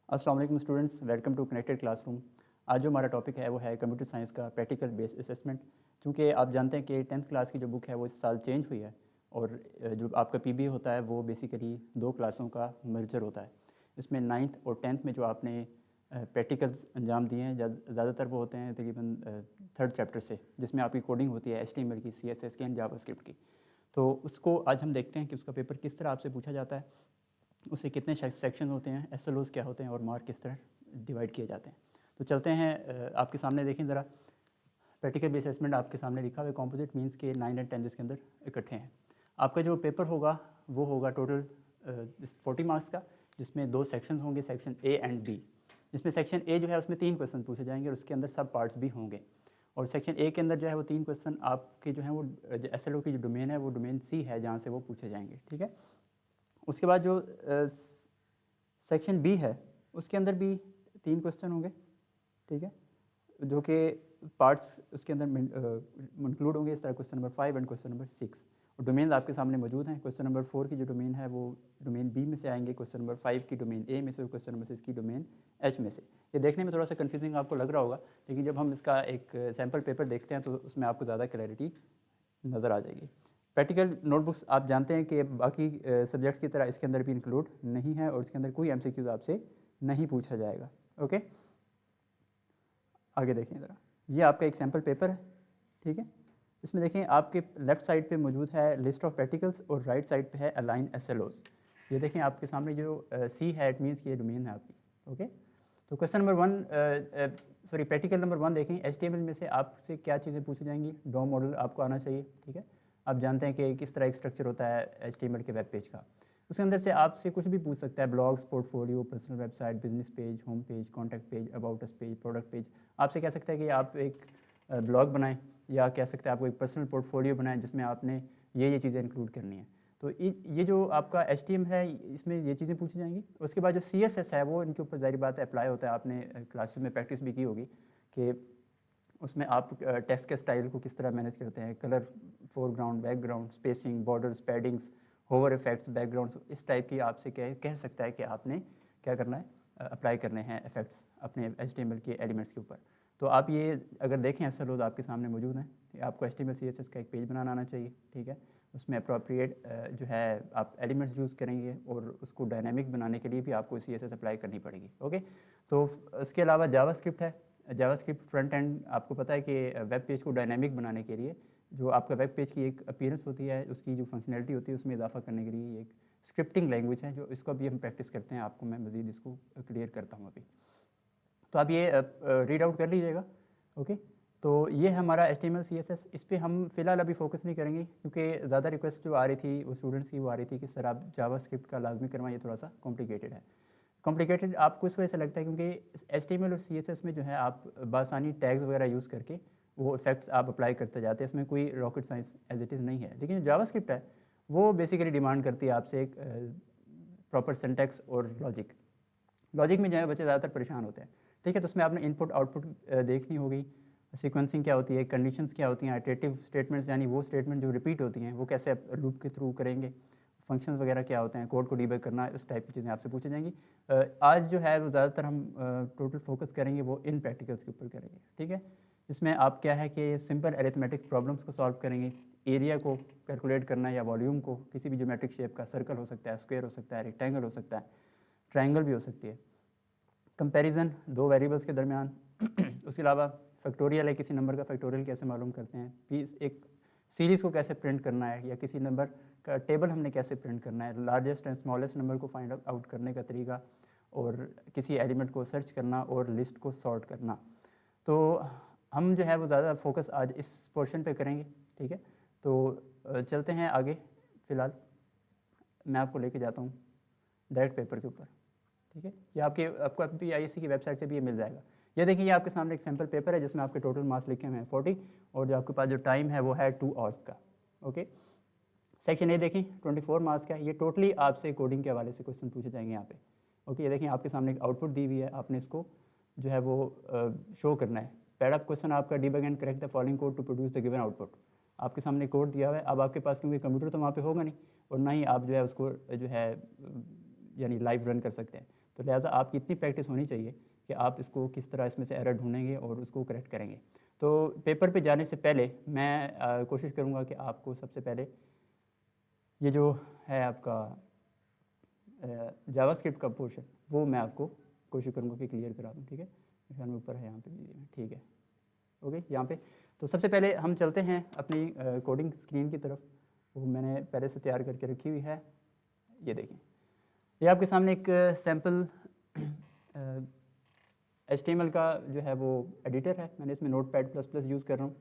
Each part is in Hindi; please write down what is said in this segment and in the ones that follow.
अस्सलाम वालेकुम students, welcome to connected classroom. आज जो हमारा टॉपिक है वो है कंप्यूटर साइंस का प्रैक्टिकल बेस्ड असेसमेंट। क्योंकि आप जानते हैं कि 10th क्लास की जो बुक है वो इस साल चेंज हुई है और जो आपका पीबी होता है वो बेसिकली 2 क्लासों का मर्जर होता है। इसमें 9th और 10th में जो आपने प्रैक्टिकल्स अंजाम दिए हैं ज़्यादातर वो होते हैं तकरीबन 3rd चैप्टर से, जिसमें आपकी कोडिंग होती है HTML की, CSS की एंड जावास्क्रिप्ट की। तो उसको आज हम देखते हैं कि उसका पेपर किस तरह आपसे पूछा जाता है, उसे कितने सेक्शन होते हैं, SLOs क्या होते हैं और मार्क किस तरह डिवाइड किए जाते हैं। तो चलते हैं, आपके सामने देखें ज़रा। प्रैक्टिकल बेस्ड असेसमेंट आपके सामने लिखा हुआ है। कॉम्पोजिट मीन्स के 9 एंड 10 इसके अंदर इकट्ठे हैं। आपका जो पेपर होगा वो होगा टोटल 40 मार्क्स का, जिसमें 2 सेक्शन होंगे, सेक्शन ए एंड बी। जिसमें सेक्शन ए जो है उसमें 3 क्वेश्चन पूछे जाएंगे और उसके अंदर सब पार्ट्स भी होंगे। और सेक्शन ए के अंदर जो है वो 3 क्वेश्चन आपके जो है वो SLO की जो डोमेन है वो डोमेन सी है, जहाँ से वो पूछे जाएंगे। ठीक है। उसके बाद जो सेक्शन बी है उसके अंदर भी 3 क्वेश्चन होंगे। ठीक है, जो कि पार्ट्स उसके अंदर इंक्लूड होंगे, इस तरह question number 5 and question number 6। और डोमेन आपके सामने मौजूद हैं। क्वेश्चन नंबर 4 की जो डोमेन है वो डोमेन बी में से आएंगे, क्वेश्चन नंबर 5 की डोमेन ए में से और क्वेश्चन नंबर 6 की डोमेन एच में से। ये देखने में थोड़ा सा कन्फ्यूजिंग आपको लग रहा होगा, लेकिन जब हम इसका एक सैम्पल पेपर देखते हैं तो उसमें आपको ज़्यादा क्लैरिटी नज़र आ जाएगी। प्रैक्टिकल नोटबुक्स आप जानते हैं कि बाकी सब्जेक्ट्स की तरह इसके अंदर भी इंक्लूड नहीं है और इसके अंदर कोई MCQs आपसे नहीं पूछा जाएगा। ओके, आगे देखें ज़रा। ये आपका एक सैम्पल पेपर है। ठीक है, इसमें देखें आपके लेफ़्ट साइड पे मौजूद है लिस्ट ऑफ प्रैक्टिकल्स और राइट साइड पे है अलाइन SLOs। ये देखें आपके सामने जो सी है, इट मीन्स कि ये डोमेन है आपकी। ओके, तो question number 1 sorry practical number 1 देखें। HTML में से आपसे क्या चीज़ें पूछी जाएंगी? DOM मॉडल आपको आना चाहिए। ठीक है, आप जानते हैं कि किस तरह एक स्ट्रक्चर होता है HTML के वेब पेज का। उसके अंदर से आपसे कुछ भी पूछ सकता है, blogs, portfolio, personal website, business page, home page, contact page, about us page, product page. आपसे कह सकता है कि आप एक ब्लॉग बनाएं, या कह सकते हैं आपको एक पर्सनल पोर्टफोलियो बनाएं जिसमें आपने ये चीज़ें इंक्लूड करनी है। तो ये जो आपका HTML है इसमें ये चीज़ें पूछी जाएंगी। उसके बाद जो CSS है वो इनके ऊपर ज़ाहिर बात है अप्लाई होता है। आपने क्लासेस में प्रैक्टिस भी की होगी कि उसमें आप टेक्स्ट के स्टाइल को किस तरह मैनेज करते हैं, colour, foreground, background, spacing, borders, paddings, hover effects, background, इस टाइप की आपसे कह सकता है कि आपने क्या करना है, अप्लाई करने हैं इफेक्ट्स अपने HTML के एलिमेंट्स के ऊपर। तो आप ये अगर देखें SLOs आपके सामने मौजूद हैं। आपको HTML CSS का एक पेज बनाना आना चाहिए। ठीक है, उसमें अप्रोप्रिएट जो है आप एलिमेंट्स यूज़ करेंगे और उसको डायनामिक बनाने के लिए भी आपको CSS अप्लाई करनी पड़ेगी। ओके, तो उसके अलावा जावास्क्रिप्ट है। जावास्क्रिप्ट फ्रंट एंड आपको पता है कि वेब पेज को डायनामिक बनाने के लिए जो आपका वेब पेज की एक अपीयरेंस होती है, उसकी जो फंक्शनैलिटी होती है उसमें इजाफा करने के लिए एक स्क्रिप्टिंग लैंग्वेज है, जो इसको अभी हम प्रैक्टिस करते हैं। आपको मैं मज़ीद इसको क्लियर करता हूँ अभी। तो आप ये रीड आउट कर लीजिएगा। ओके, तो ये हमारा HTML CSS। इस पर हम फ़िलहाल अभी फोकस नहीं करेंगे क्योंकि ज़्यादा रिक्वेस्ट जो आ रही थी वो स्टूडेंट्स की वो आ रही थी कि सर आप जावास्क्रिप्ट का लाजमी करवाएं, ये थोड़ा सा कॉम्प्लिकेटेड है। कॉम्प्लिकेटेड आपको इस वजह से लगता है क्योंकि HTML और CSS में जो है आप बासानी टैग्स वगैरह यूज़ करके वो इफेक्ट्स आप अप्लाई करते जाते हैं। इसमें कोई rocket science as it is नहीं है। लेकिन जो जावास्क्रिप्ट है वो बेसिकली डिमांड करती है आपसे एक प्रॉपर सिंटैक्स और लॉजिक। लॉजिक में जो है बच्चे ज़्यादातर परेशान होते हैं। ठीक है, तो उसमें आपने इनपुट आउटपुट देखनी होगी, सीक्वेंसिंग क्या होती है, कंडीशंस क्या होती हैं, इटरेटिव स्टेटमेंट्स यानी वो स्टेटमेंट जो रिपीट होती हैं वो कैसे आप लूप के थ्रू करेंगे, फंक्शंस वगैरह क्या होते हैं, कोड को डीबग करना, इस टाइप की चीज़ें आपसे पूछी जाएंगी। आज जो है वो ज़्यादातर हम टोटल फोकस करेंगे वो इन प्रैक्टिकल्स के ऊपर करेंगे। ठीक है, इसमें आप क्या है कि सिंपल अरिथमेटिक प्रॉब्लम्स को सॉल्व करेंगे, एरिया को कैलकुलेट करना या वॉल्यूम को, किसी भी ज्योमेट्रिक शेप का, सर्कल हो सकता है, स्क्वायर हो सकता है, रेक्टेंगल हो सकता है, ट्रायंगल भी हो सकती है, कंपैरिजन दो वेरिएबल्स के दरमियान। उसके अलावा फैक्टोरियल है, किसी नंबर का फैक्टोरियल कैसे मालूम करते हैं, पीस एक सीरीज़ को कैसे प्रिंट करना है, या किसी नंबर का टेबल हमने कैसे प्रिंट करना है, लार्जेस्ट एंड स्मॉलेस्ट नंबर को फाइंड आउट करने का तरीका, और किसी एलिमेंट को सर्च करना और लिस्ट को सॉर्ट करना। तो हम जो है वो ज़्यादा फोकस आज इस पोर्शन पे करेंगे। ठीक है, तो चलते हैं आगे। फ़िलहाल मैं आपको लेके जाता हूँ डायरेक्ट पेपर के ऊपर। ठीक है, ये आपको अभी ISC की वेबसाइट से भी ये मिल जाएगा। ये देखिए, ये आपके सामने एक सैम्पल पेपर है जिसमें आपके टोटल मार्क्स लिखे हुए हैं 40, और जो आपके पास जो टाइम है वो है 2 आवर्स का। ओके, सेक्शन ए देखें 24 मार्क्स का है। ये टोटली आपसे कोडिंग के हवाले से क्वेश्चन पूछे जाएंगे यहाँ पे। ओके, ये देखें आपके सामने एक आउटपुट दी हुई है, आपने इसको जो है वो शो करना है। पैरा क्वेश्चन आपका debug and correct the following code to produce the given output. आपके सामने कोड दिया हुआ है। अब आपके पास क्योंकि कंप्यूटर तो वहाँ पे होगा नहीं, और ना ही आप जो है उसको जो है यानी लाइव रन कर सकते हैं। तो लिहाजा आपकी इतनी प्रैक्टिस होनी चाहिए कि आप इसको किस तरह इसमें से एरर ढूंढेंगे और उसको करेक्ट करेंगे। तो पेपर पे जाने से पहले मैं कोशिश करूँगा कि आपको सबसे पहले ये जो है आपका जावास्क्रिप्ट का पोर्शन वो मैं आपको कोशिश करूँगा कि क्लियर करा दूँ, ठीक है। मेरे ख्याल में ऊपर है यहाँ पे, ठीक है, ओके। यहाँ पे तो सबसे पहले हम चलते हैं अपनी कोडिंग स्क्रीन की तरफ। वो मैंने पहले से तैयार करके रखी हुई है, ये देखें। ये आपके सामने एक सैम्पल HTML का जो है वो एडिटर है। मैंने इसमें Notepad++ यूज़ कर रहा हूँ।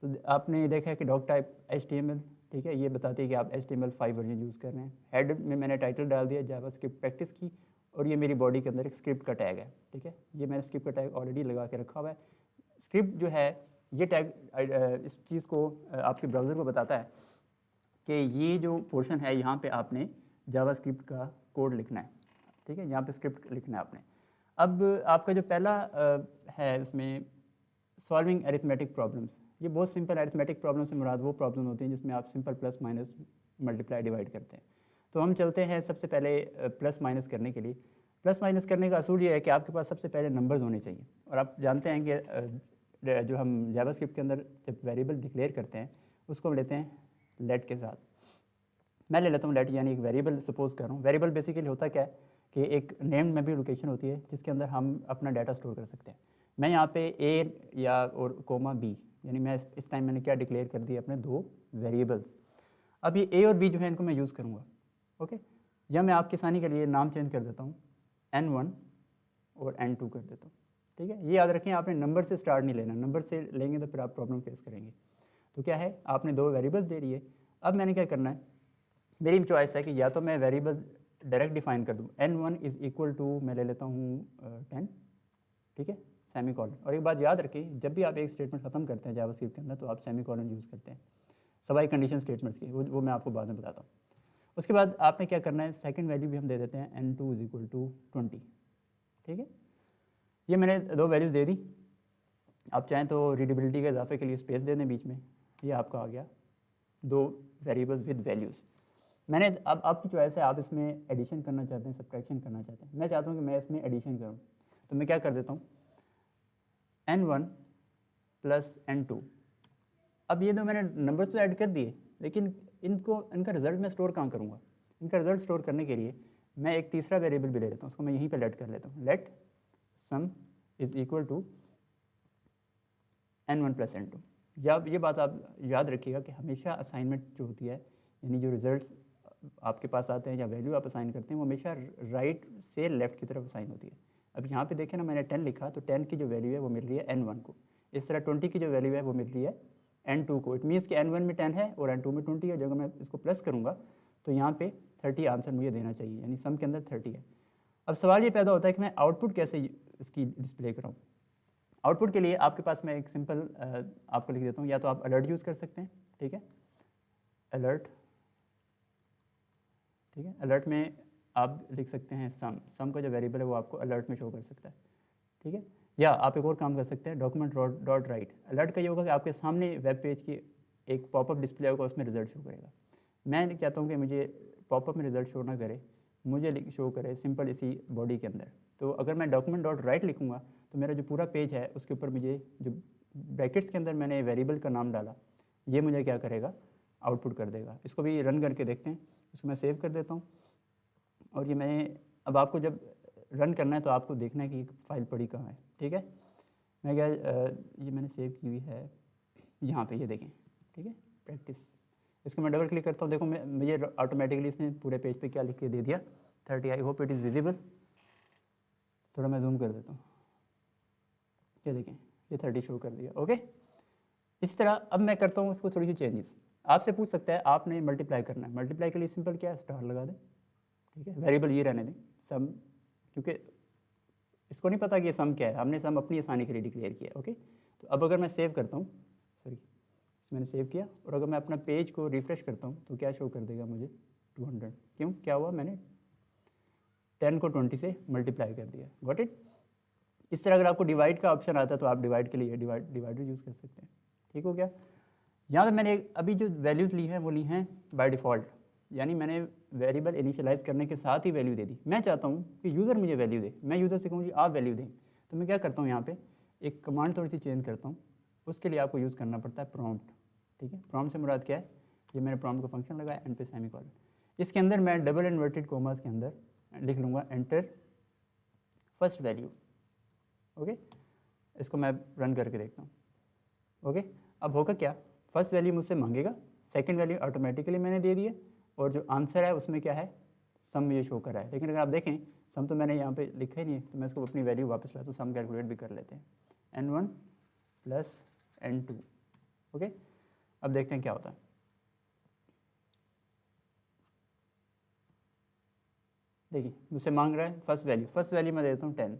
तो आपने देखा है कि डॉक टाइप HTML, ठीक है, ये बताती है कि आप HTML5 वर्जन यूज़ कर रहे हैं। हेड में मैंने टाइटल डाल दिया जावास्क्रिप्ट प्रैक्टिस की, और ये मेरी बॉडी के अंदर एक स्क्रिप्ट का टैग है, ठीक है। ये मैंने स्क्रिप्ट का टैग ऑलरेडी लगा के रखा हुआ है। स्क्रिप्ट जो है ये टैग इस चीज़ को आपके ब्राउज़र को बताता है कि ये जो पोर्शन है यहाँ पे आपने जावास्क्रिप्ट का कोड लिखना है, ठीक है, यहाँ पे स्क्रिप्ट लिखना है आपने। अब आपका जो पहला है इसमें सॉल्विंग अरिथमेटिक प्रॉब्लम्स, ये बहुत सिंपल अरिथमेटिक प्रॉब्लम से मुराद वो प्रॉब्लम होती हैं जिसमें आप simple plus minus multiply divide करते हैं। तो हम चलते हैं सबसे पहले प्लस माइनस करने के लिए। प्लस माइनस करने का असूल ये है कि आपके पास सबसे पहले नंबर्स होने चाहिए, और आप जानते हैं कि जो हम जावास्क्रिप्ट के अंदर जब वेरिएबल डिक्लेयर करते हैं उसको हम लेते हैं लेट के साथ। मैं ले लेता हूँ लेट, यानी एक वेरिएबल सपोज कर रहा हूँ। वेरिएबल बेसिकली होता क्या है कि एक नेम्ड मेमोरी लोकेशन होती है जिसके अंदर हम अपना डाटा स्टोर कर सकते हैं। मैं यहाँ पे ए या और कोमा बी, यानी मैं इस टाइम मैंने क्या डिक्लेयर कर दिया, अपने दो वेरिएबल्स। अब ये ए और बी जो है इनको मैं यूज़ करूँगा, ओके। या मैं आपकी आसानी के लिए नाम चेंज कर देता हूँ, N1 और N2 कर देता हूँ, ठीक है। ये याद रखें, आपने नंबर से स्टार्ट नहीं लेना, नंबर से लेंगे तो फिर आप प्रॉब्लम फेस करेंगे। तो क्या है, आपने दो वेरिएबल्स दे दिए। अब मैंने क्या करना है, मेरी चॉइस है कि या तो मैं वेरिएबल डायरेक्ट डिफाइन कर दूँ, N1 इज़ इक्वल टू मैं ले लेता हूँ 10, ठीक है, सेमी कॉलन। और एक बात याद रखें, जब भी आप एक स्टेटमेंट ख़त्म करते हैं जावास्क्रिप्ट के अंदर तो आप सेमी कॉलन यूज़ करते हैं, सवाई कंडीशन स्टेटमेंट्स की, वो मैं आपको बाद में बताता हूँ। उसके बाद आपने क्या करना है, सेकंड वैल्यू भी हम दे देते हैं N2 इज़ इक्वल टू 20, ठीक है। ये मैंने दो वैल्यूज़ दे दी। आप चाहें तो रीडेबिलिटी के इजाफे के लिए स्पेस दे दें बीच में। ये आपका आ गया दो वेरिएबल्स विद वैल्यूज़। मैंने अब आपकी चॉइस है, आप इसमें एडिशन करना चाहते हैं, सब्ट्रैक्शन करना चाहते हैं। मैं चाहता हूँ कि मैं इसमें एडिशन करूँ, तो मैं क्या कर देता हूँ, N1 प्लस N2। अब ये तो मैंने नंबर्स तो ऐड कर दिए, लेकिन इनका रिजल्ट मैं स्टोर कहाँ करूँगा। इनका रिजल्ट स्टोर करने के लिए मैं एक तीसरा वेरिएबल भी ले लेता हूँ, उसको मैं यहीं पे लेट कर लेता हूँ। Let sum is equal to N1 plus N2। या ये बात आप याद रखिएगा कि हमेशा असाइनमेंट जो होती है, यानी जो रिजल्ट्स आपके पास आते हैं या वैल्यू आप असाइन करते हैं, वो हमेशा राइट से लेफ़्ट की तरफ असाइन होती है। अब यहाँ पे देखें ना, मैंने 10 लिखा तो 10 की जो वैल्यू है वो मिल रही है N1 को। इस तरह 20 की जो वैल्यू है वो मिल रही है N2 को। इट मीन्स कि N1 में 10 है और N2 में 20 है। जब मैं इसको प्लस करूँगा तो यहाँ पे 30 आंसर मुझे देना चाहिए, यानी सम के अंदर 30 है। अब सवाल ये पैदा होता है कि मैं आउटपुट कैसे इसकी डिस्प्ले कराऊँ। आउटपुट के लिए आपके पास मैं एक सिंपल आपको लिख देता हूँ, या तो आप अलर्ट यूज़ कर सकते हैं, ठीक है, अलर्ट, ठीक है। अलर्ट में आप लिख सकते हैं सम का जो वेरिएबल है वो आपको अलर्ट में शो कर सकता है, ठीक है। या आप एक और काम कर सकते हैं, डॉक्यूमेंट डॉट राइट। अलर्ट का ये होगा कि आपके सामने वेब पेज की एक पॉपअप डिस्प्ले होगा, उसमें रिजल्ट शो करेगा। मैं चाहता हूँ कि मुझे पॉपअप में रिजल्ट शो ना करे, मुझे शो करे सिंपल इसी बॉडी के अंदर। तो अगर मैं डॉक्यूमेंट डॉट राइट लिखूँगा तो मेरा जो पूरा पेज है उसके ऊपर मुझे जो ब्रैकेट्स के अंदर मैंने वेरिएबल का नाम डाला, ये मुझे क्या करेगा, आउटपुट कर देगा। इसको भी रन करके देखते हैं। इसको मैं सेव कर देता हूँ, और ये मैंने अब आपको जब रन करना है तो आपको देखना है कि फाइल पड़ी कहाँ है, ठीक है। मैं क्या ये मैंने सेव की हुई है यहाँ पे, ये देखें, ठीक है, प्रैक्टिस। इसको मैं डबल क्लिक करता हूँ, देखो मुझे ऑटोमेटिकली इसने पूरे पेज पे क्या लिख के दे दिया, 30। I hope it is visible. थोड़ा मैं जूम कर देता हूँ, ये देखें, ये 30 शो कर दिया, ओके। इसी तरह अब मैं करता हूँ उसको थोड़ी सी चेंजेस। आपसे पूछ सकता है आपने मल्टीप्लाई करना है, मल्टीप्लाई के लिए सिंपल क्या है, स्टार लगा दें, ठीक है। वेरिएबल ये रहने दें सम, क्योंकि इसको नहीं पता कि ये सम क्या है, हमने सम अपनी आसानी के लिए डिक्लेयर किया, ओके। तो अब अगर मैं सेव करता हूँ, सॉरी मैंने सेव किया, और अगर मैं अपना पेज को रिफ्रेश करता हूँ तो क्या शो कर देगा मुझे, 200। क्यों, क्या हुआ, मैंने 10 को 20 से मल्टीप्लाई कर दिया, गॉट इट। इस तरह अगर आपको डिवाइड का ऑप्शन आता है तो आप डिवाइड के लिए डिवाइडर यूज़ कर सकते हैं, ठीक हो गया। यहाँ पे मैंने अभी जो वैल्यूज़ ली हैं वो ली हैं बाय डिफ़ॉल्ट, यानी मैंने वेरिएबल इनिशियलाइज करने के साथ ही वैल्यू दे दी। मैं चाहता हूँ कि यूज़र मुझे वैल्यू दे, मैं यूज़र से कहूँ जी आप वैल्यू दें, तो मैं क्या करता हूँ यहाँ पे एक कमांड थोड़ी सी चेंज करता हूँ। उसके लिए आपको यूज़ करना पड़ता है प्रॉम्प्ट, ठीक है। प्रॉम्प्ट से मुराद क्या है, ये मैंने प्रॉम्प्ट का फंक्शन लगाया एंड पे सेमीकोलन, इसके अंदर मैं डबल इन्वर्टेड कोमास के अंदर लिख लूँगा एंटर फर्स्ट वैल्यू। ओके, इसको मैं रन करके देखता हूँ। ओके, अब होगा क्या, फर्स्ट वैल्यू मुझसे मांगेगा, सेकंड वैल्यू ऑटोमेटिकली मैंने दे दी है, और जो आंसर है उसमें क्या है, सम ये शो कर रहा है। लेकिन अगर आप देखें सम तो मैंने यहाँ पे लिखा ही नहीं है, तो मैं इसको अपनी वैल्यू वापस लाता हूँ, सम कैलकुलेट भी कर लेते हैं, n1 प्लस n2। ओके, अब देखते हैं क्या होता है। देखिए मुझसे मांग रहा है फर्स्ट वैल्यू मैं देता हूँ 10।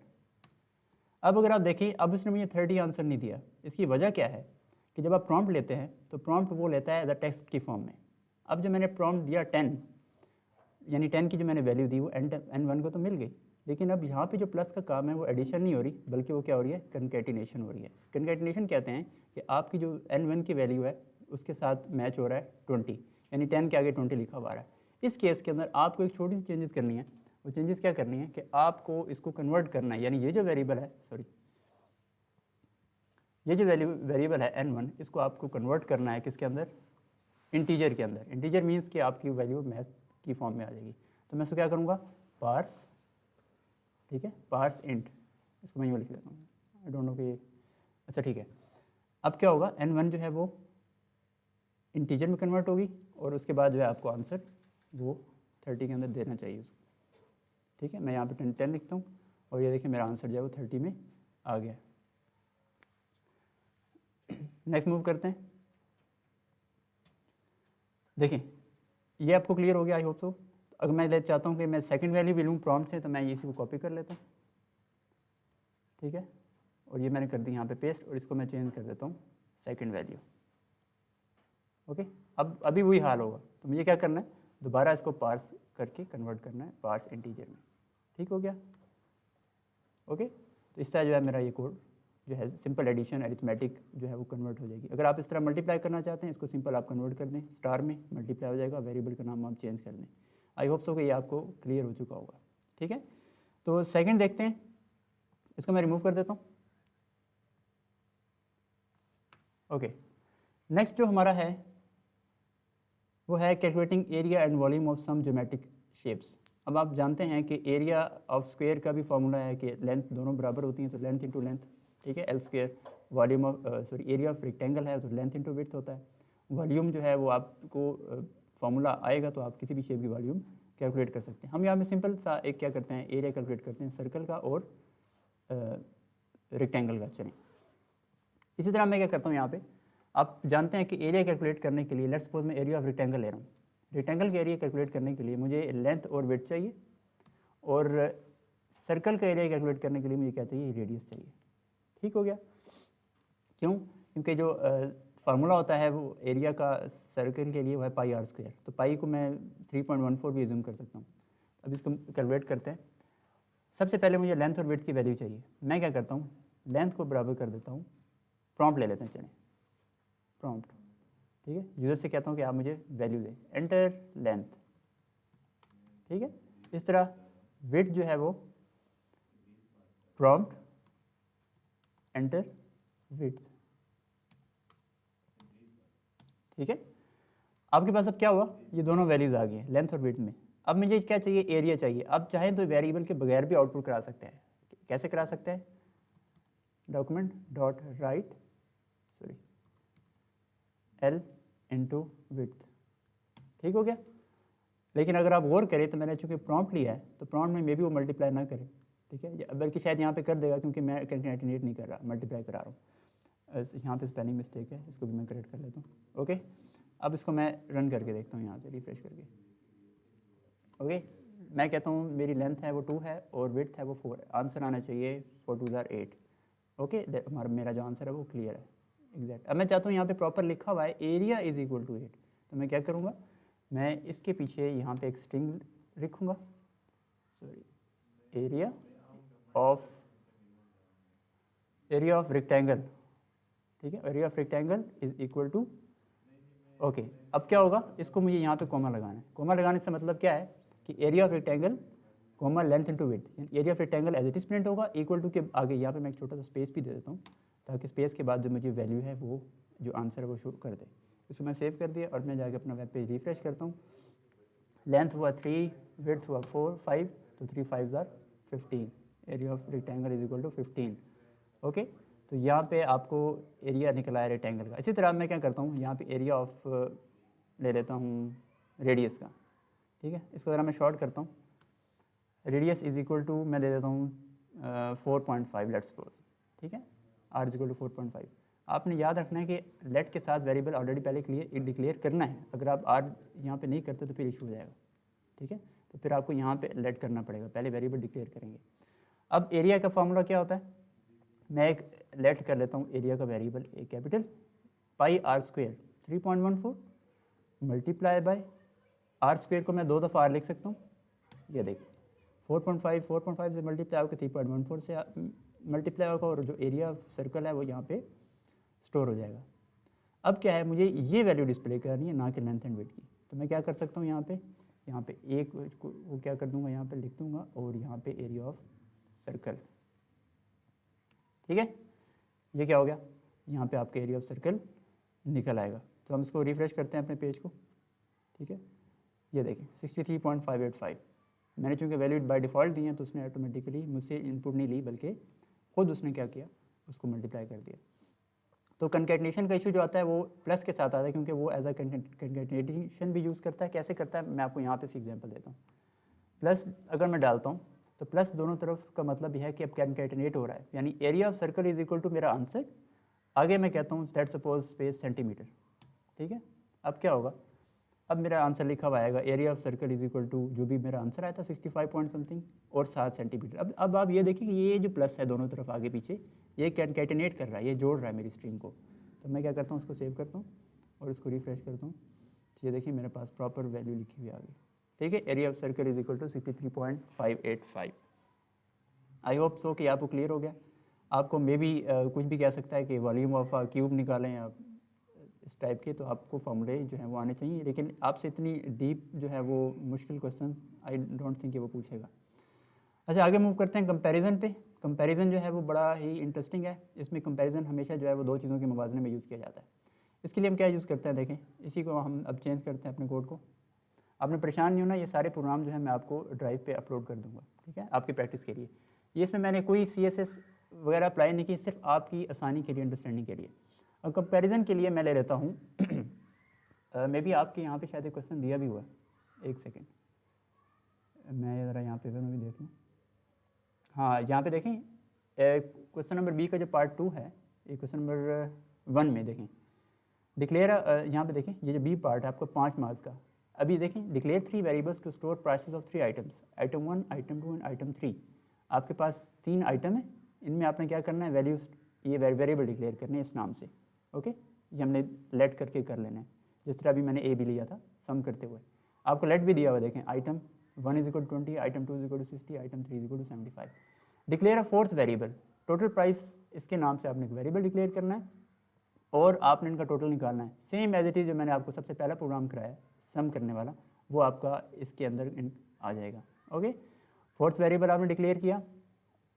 अब अगर आप देखिए, अब उसने मुझे 30 आंसर नहीं दिया, इसकी वजह क्या है कि जब आप प्रॉम्प्ट लेते हैं तो प्रॉम्प्ट वो लेता है एज अ टेक्स्ट की फॉर्म में। अब जो मैंने प्रॉम्प्ट दिया 10, यानी 10 की जो मैंने वैल्यू दी वो n1 को तो मिल गई, लेकिन अब यहाँ पे जो प्लस का काम है वो एडिशन नहीं हो रही, बल्कि वो क्या हो रही है, कंकैटिनेशन हो रही है। कंकैटिनेशन कहते हैं कि आपकी जो n1 की वैल्यू है उसके साथ मैच हो रहा है 20, यानी 10 के आगे 20 लिखा हुआ है। इस केस के अंदर आपको एक छोटी सी चेंजेस करनी है। वो चेंजेस क्या करनी है कि आपको इसको कन्वर्ट करना है, यानी ये जो वेरिएबल है, सॉरी ये जो वेरिएबल है n1, इसको आपको कन्वर्ट करना है किसके अंदर, इंटीजर के अंदर। इंटीजर मीन्स कि आपकी वैल्यू मैथ की फॉर्म में आ जाएगी। तो मैं इसको क्या करूँगा, पार्स, ठीक है, पार्स इंट, इसको मैं यूँ लिख लेता हूँ, आई डोंट नो कि, अच्छा ठीक है। अब क्या होगा, n1 जो है वो इंटीजर में कन्वर्ट होगी, और उसके बाद जो है आपको आंसर वो 30 के अंदर देना चाहिए उसको, ठीक है। मैं यहाँ पे 10 लिखता हूँ, और ये देखिए मेरा आंसर जो है वो 30 में आ गया। नेक्स्ट मूव करते हैं। देखिए ये आपको क्लियर हो गया, आई होप सो। अगर मैं चाहता हूँ कि मैं सेकंड वैल्यू भी लूँ प्रॉम्प्ट से, तो मैं इसी को कॉपी कर लेता हूँ, ठीक है, और ये मैंने कर दी यहाँ पे पेस्ट, और इसको मैं चेंज कर देता हूँ सेकंड वैल्यू। ओके, अब अभी वही हाल होगा, तो मुझे क्या करना है, दोबारा इसको पार्स करके कन्वर्ट करना है पार्स इंटीजर में, ठीक हो गया। ओके, तो इस तरह जो है मेरा ये कोड जो है सिंपल एडिशन अरिथमेटिक जो है वो कन्वर्ट हो जाएगी। अगर आप इस तरह मल्टीप्लाई करना चाहते हैं, इसको सिंपल आप कन्वर्ट कर दें, स्टार में मल्टीप्लाई हो जाएगा, वेरिएबल का नाम आप चेंज कर दें। आई होप सो कि ये आपको क्लियर हो चुका होगा, ठीक है। तो सेकंड देखते हैं, इसको मैं रिमूव कर देता हूँ। ओके, नेक्स्ट जो हमारा है वो है calculating area and volume of some geometric shapes. अब आप जानते हैं कि एरिया ऑफ स्क्वायर का भी फॉर्मूला है कि लेंथ दोनों बराबर होती हैं, तो लेंथ इंटू लेंथ, ठीक है, L square. Volume of area of rectangle है तो लेंथ इंटू विड्थ होता है। वॉल्यूम जो है वो आपको फॉर्मूला आएगा तो आप किसी भी शेप की वॉल्यूम कैलकुलेट कर सकते हैं। हम यहाँ पे सिंपल सा एक क्या करते हैं, एरिया कैलकुलेट करते हैं सर्कल का और रेक्टेंगल का। चलें, इसी तरह मैं क्या करता हूँ, यहाँ पे आप जानते हैं कि एरिया कैलकुलेट करने के लिए, लेट्स सपोज मैं एरिया ऑफ रेक्टेंगल ले रहा हूँ, रेक्टेंगल का एरिया कैलकुलेट करने के लिए मुझे लेंथ और विड्थ चाहिए, और सर्कल का एरिया कैलकुलेट करने के लिए मुझे क्या चाहिए, रेडियस चाहिए, ठीक हो गया। क्यों, क्योंकि जो फार्मूला होता है वो एरिया का सर्कल के लिए वो है पाई आर स्क्वायर, तो पाई को मैं 3.14 भी एज्यूम कर सकता हूँ। अब इसको कैलकुलेट करते हैं। सबसे पहले मुझे लेंथ और विड्थ की वैल्यू चाहिए। मैं क्या करता हूँ, लेंथ को बराबर कर देता हूँ, प्रॉम्प्ट ले लेते हैं, चलें प्रॉम्प्ट, ठीक है, यूज़र से कहता हूँ कि आप मुझे वैल्यू दें, एंटर लेंथ, ठीक है। इस तरह विड्थ जो है वो प्रॉम्प्ट एंटर विड्थ, ठीक है। आपके पास अब क्या हुआ, ये दोनों वैल्यूज़ आ गई हैं लेंथ और विड्थ में। अब मुझे क्या चाहिए, एरिया चाहिए। अब चाहें तो वेरिएबल के बगैर भी आउटपुट करा सकते हैं। कैसे करा सकते हैं, document dot right sorry L into width, ठीक हो गया। लेकिन अगर आप गौर करें तो मैंने चूंकि प्रॉम्प्ट लिया है तो प्रॉम्प्ट में मे भी वो मल्टीप्लाई ना करे, ठीक है, बल्कि शायद यहाँ पे कर देगा, क्योंकि मैं कंकैटिनेट नहीं कर रहा, मल्टीप्लाई करा रहा हूँ। यहाँ पे स्पेलिंग मिस्टेक है, इसको भी मैं करेक्ट कर लेता हूँ। ओके, अब इसको मैं रन करके देखता हूँ, यहाँ से रिफ्रेश करके। ओके, मैं कहता हूँ मेरी लेंथ है वो 2 है और विड्थ है वो 4 है, आंसर आना चाहिए 4 2 8। ओके, मेरा जो आंसर है वो क्लियर है, एग्जैक्ट। अब मैं चाहता हूँ यहाँ पे प्रॉपर लिखा हुआ है एरिया इज इक्वल टू 8, तो मैं क्या करूँगा, मैं इसके पीछे यहाँ पे एक स्ट्रिंग लिखूँगा, सॉरी एरिया ऑफ रेक्टेंगल, ठीक है, area of rectangle is equal to, okay. अब क्या होगा, इसको मुझे यहाँ पे कॉमा लगाना है। कॉमा लगाने से मतलब क्या है कि area of rectangle comma length into width, area of rectangle as it is print होगा इक्वल टू के आगे यहाँ पे मैं एक छोटा सा स्पेस भी दे देता हूँ ताकि स्पेस के बाद जो मुझे वैल्यू है वो जो आंसर है वो शो कर दे। इसको मैं सेव कर दिया और मैं जाके अपना वेब पेज रिफ्रेश करता हूँ। लेंथ हुआ 3, विड्थ हुआ 4, 5, तो 3 5 are 15, area of rectangle is equal to 15। Okay, तो यहाँ पे आपको एरिया निकला है रेक्टेंगल का। इसी तरह मैं क्या करता हूँ, यहाँ पे एरिया ऑफ ले लेता हूँ रेडियस का, ठीक है। इसको ज़रा मैं शॉर्ट करता हूँ। रेडियस इज इक्वल टू मैं दे देता हूँ 4.5 लेट्स सपोज, ठीक है। R is equal to 4.5। आपने याद रखना है कि लेट के साथ वेरिएबल ऑलरेडी पहले डिक्लेयर करना है। अगर आप आर यहाँ पे नहीं करते तो फिर इशू हो जाएगा, ठीक है। तो फिर आपको यहाँ पे लेट करना पड़ेगा, पहले वेरिएबल डिक्लेयर करेंगे। अब एरिया का फॉर्मूला क्या होता है, मैं एक लेट कर लेता हूँ एरिया का variable A capital pi R square 3.14 multiply by R square को मैं 2 दफ़ा आर लिख सकता हूँ। ये देखिए 4.5 से मल्टीप्लाई होकर 3.14 से मल्टीप्लाई होगा और जो एरिया सर्कल है वो यहाँ पे स्टोर हो जाएगा। अब क्या है, मुझे ये वैल्यू डिस्प्ले करनी है ना कि लेंथ एंड विड्थ की। तो मैं क्या कर सकता हूँ, यहाँ पे एक को क्या कर दूंगा, यहाँ पे लिख दूंगा और यहाँ पे एरिया ऑफ सर्कल, ठीक है। ये क्या हो गया, यहाँ पे आपके एरिया ऑफ सर्कल निकल आएगा। तो हम इसको रिफ्रेश करते हैं अपने पेज को, ठीक है। ये देखें 63.585। मैंने चूँकि वैल्यू बाय डिफ़ॉल्ट दी है तो उसने ऑटोमेटिकली मुझसे इनपुट नहीं ली बल्कि खुद उसने क्या किया, उसको मल्टीप्लाई कर दिया। तो कंकैटिनेशन का इशू जो आता है वो प्लस के साथ आता है क्योंकि वो एज अ कंकैटिनेशन भी यूज़ करता है। कैसे करता है मैं आपको यहाँ पे से एग्जांपल देता हूँ। प्लस अगर मैं डालता हूँ तो प्लस दोनों तरफ का मतलब यह है कि अब कंकैटिनेट हो रहा है, यानी area of circle is equal to मेरा आंसर। आगे मैं कहता हूँ लेट्स सपोज स्पेस सेंटीमीटर, ठीक है। अब क्या होगा, अब मेरा आंसर लिखा हुआ आएगा area of circle is equal to जो भी मेरा आंसर आया था 65 पॉइंट समथिंग और 7 सेंटीमीटर। अब आप ये देखिए कि ये जो प्लस है दोनों तरफ आगे पीछे ये कंकैटिनेट कर रहा है, ये जोड़ रहा है मेरी स्ट्रिंग को। तो मैं क्या करता हूँ, उसको सेव करता हूँ और उसको रिफ्रेश करता हूँ। ये देखिए मेरे पास प्रॉपर वैल्यू लिखी हुई आ गई, ठीक है। Area of circle is equal to 63.585। I hope so कि आपको क्लियर हो गया। आपको मे भी कुछ भी कह सकता है कि वॉल्यूम ऑफ क्यूब निकालें या इस टाइप के, तो आपको फॉर्मूले जो हैं वो आने चाहिए, लेकिन आपसे इतनी डीप जो है वो मुश्किल क्वेश्चन आई डोंट थिंक कि वो पूछेगा। अच्छा, आगे मूव करते हैं कंपैरिजन पे। कंपैरिजन जो है वो बड़ा ही इंटरेस्टिंग है। इसमें कंपैरिजन हमेशा जो है वो 2 चीज़ों के मुवाज़ने में यूज़ किया जाता है। इसके लिए हम क्या यूज़ करते हैं, देखें इसी को हम अब चेंज करते हैं अपने कोड को। आपने परेशान नहीं होना, ये सारे प्रोग्राम जो है मैं आपको ड्राइव पे अपलोड कर दूंगा, ठीक है, आपकी प्रैक्टिस के लिए। ये इसमें मैंने कोई CSS वगैरह अप्लाई नहीं की, सिर्फ आपकी आसानी के लिए, अंडरस्टैंडिंग के लिए। और कंपैरिजन के लिए मैं ले लेता हूँ मे बी आपके यहाँ पे शायद एक क्वेश्चन दिया भी हुआ है। एक सेकेंड, मैं ज़रा यहाँ पेपर में भी देख लूँ। हाँ, यहाँ पे देखें क्वेश्चन नंबर बी का जो पार्ट 2 है, ये क्वेश्चन नंबर 1 में देखें डिक्लेयर, यहाँ पे देखें ये जो बी पार्ट है आपको 5 मार्क्स का। अभी देखें declare 3 variables to store prices of 3 items, item 1, item 2 and item 3। आपके पास 3 आइटम है, इनमें आपने क्या करना है, वैल्यूज ये वेरिएबल डिक्लेयर करने हैं इस नाम से। ओके, ये हमने लेट करके कर लेना है, जिस तरह अभी मैंने ए भी लिया था सम करते हुए। आपको लेट भी दिया हुआ, देखें item 1 is equal to 20, item 2 is equal to 60, item 3 is equal to 75। Declare a 4th variable, total price, इसके नाम से आपने एक वेरिएबल डिक्लेयर करना है और आपने इनका टोटल निकालना है। सेम एज इट इज़ जो मैंने आपको सबसे पहला प्रोग्राम कराया सम करने वाला, वो आपका इसके अंदर आ जाएगा। ओके, 4th वेरिएबल आपने डिक्लेयर किया,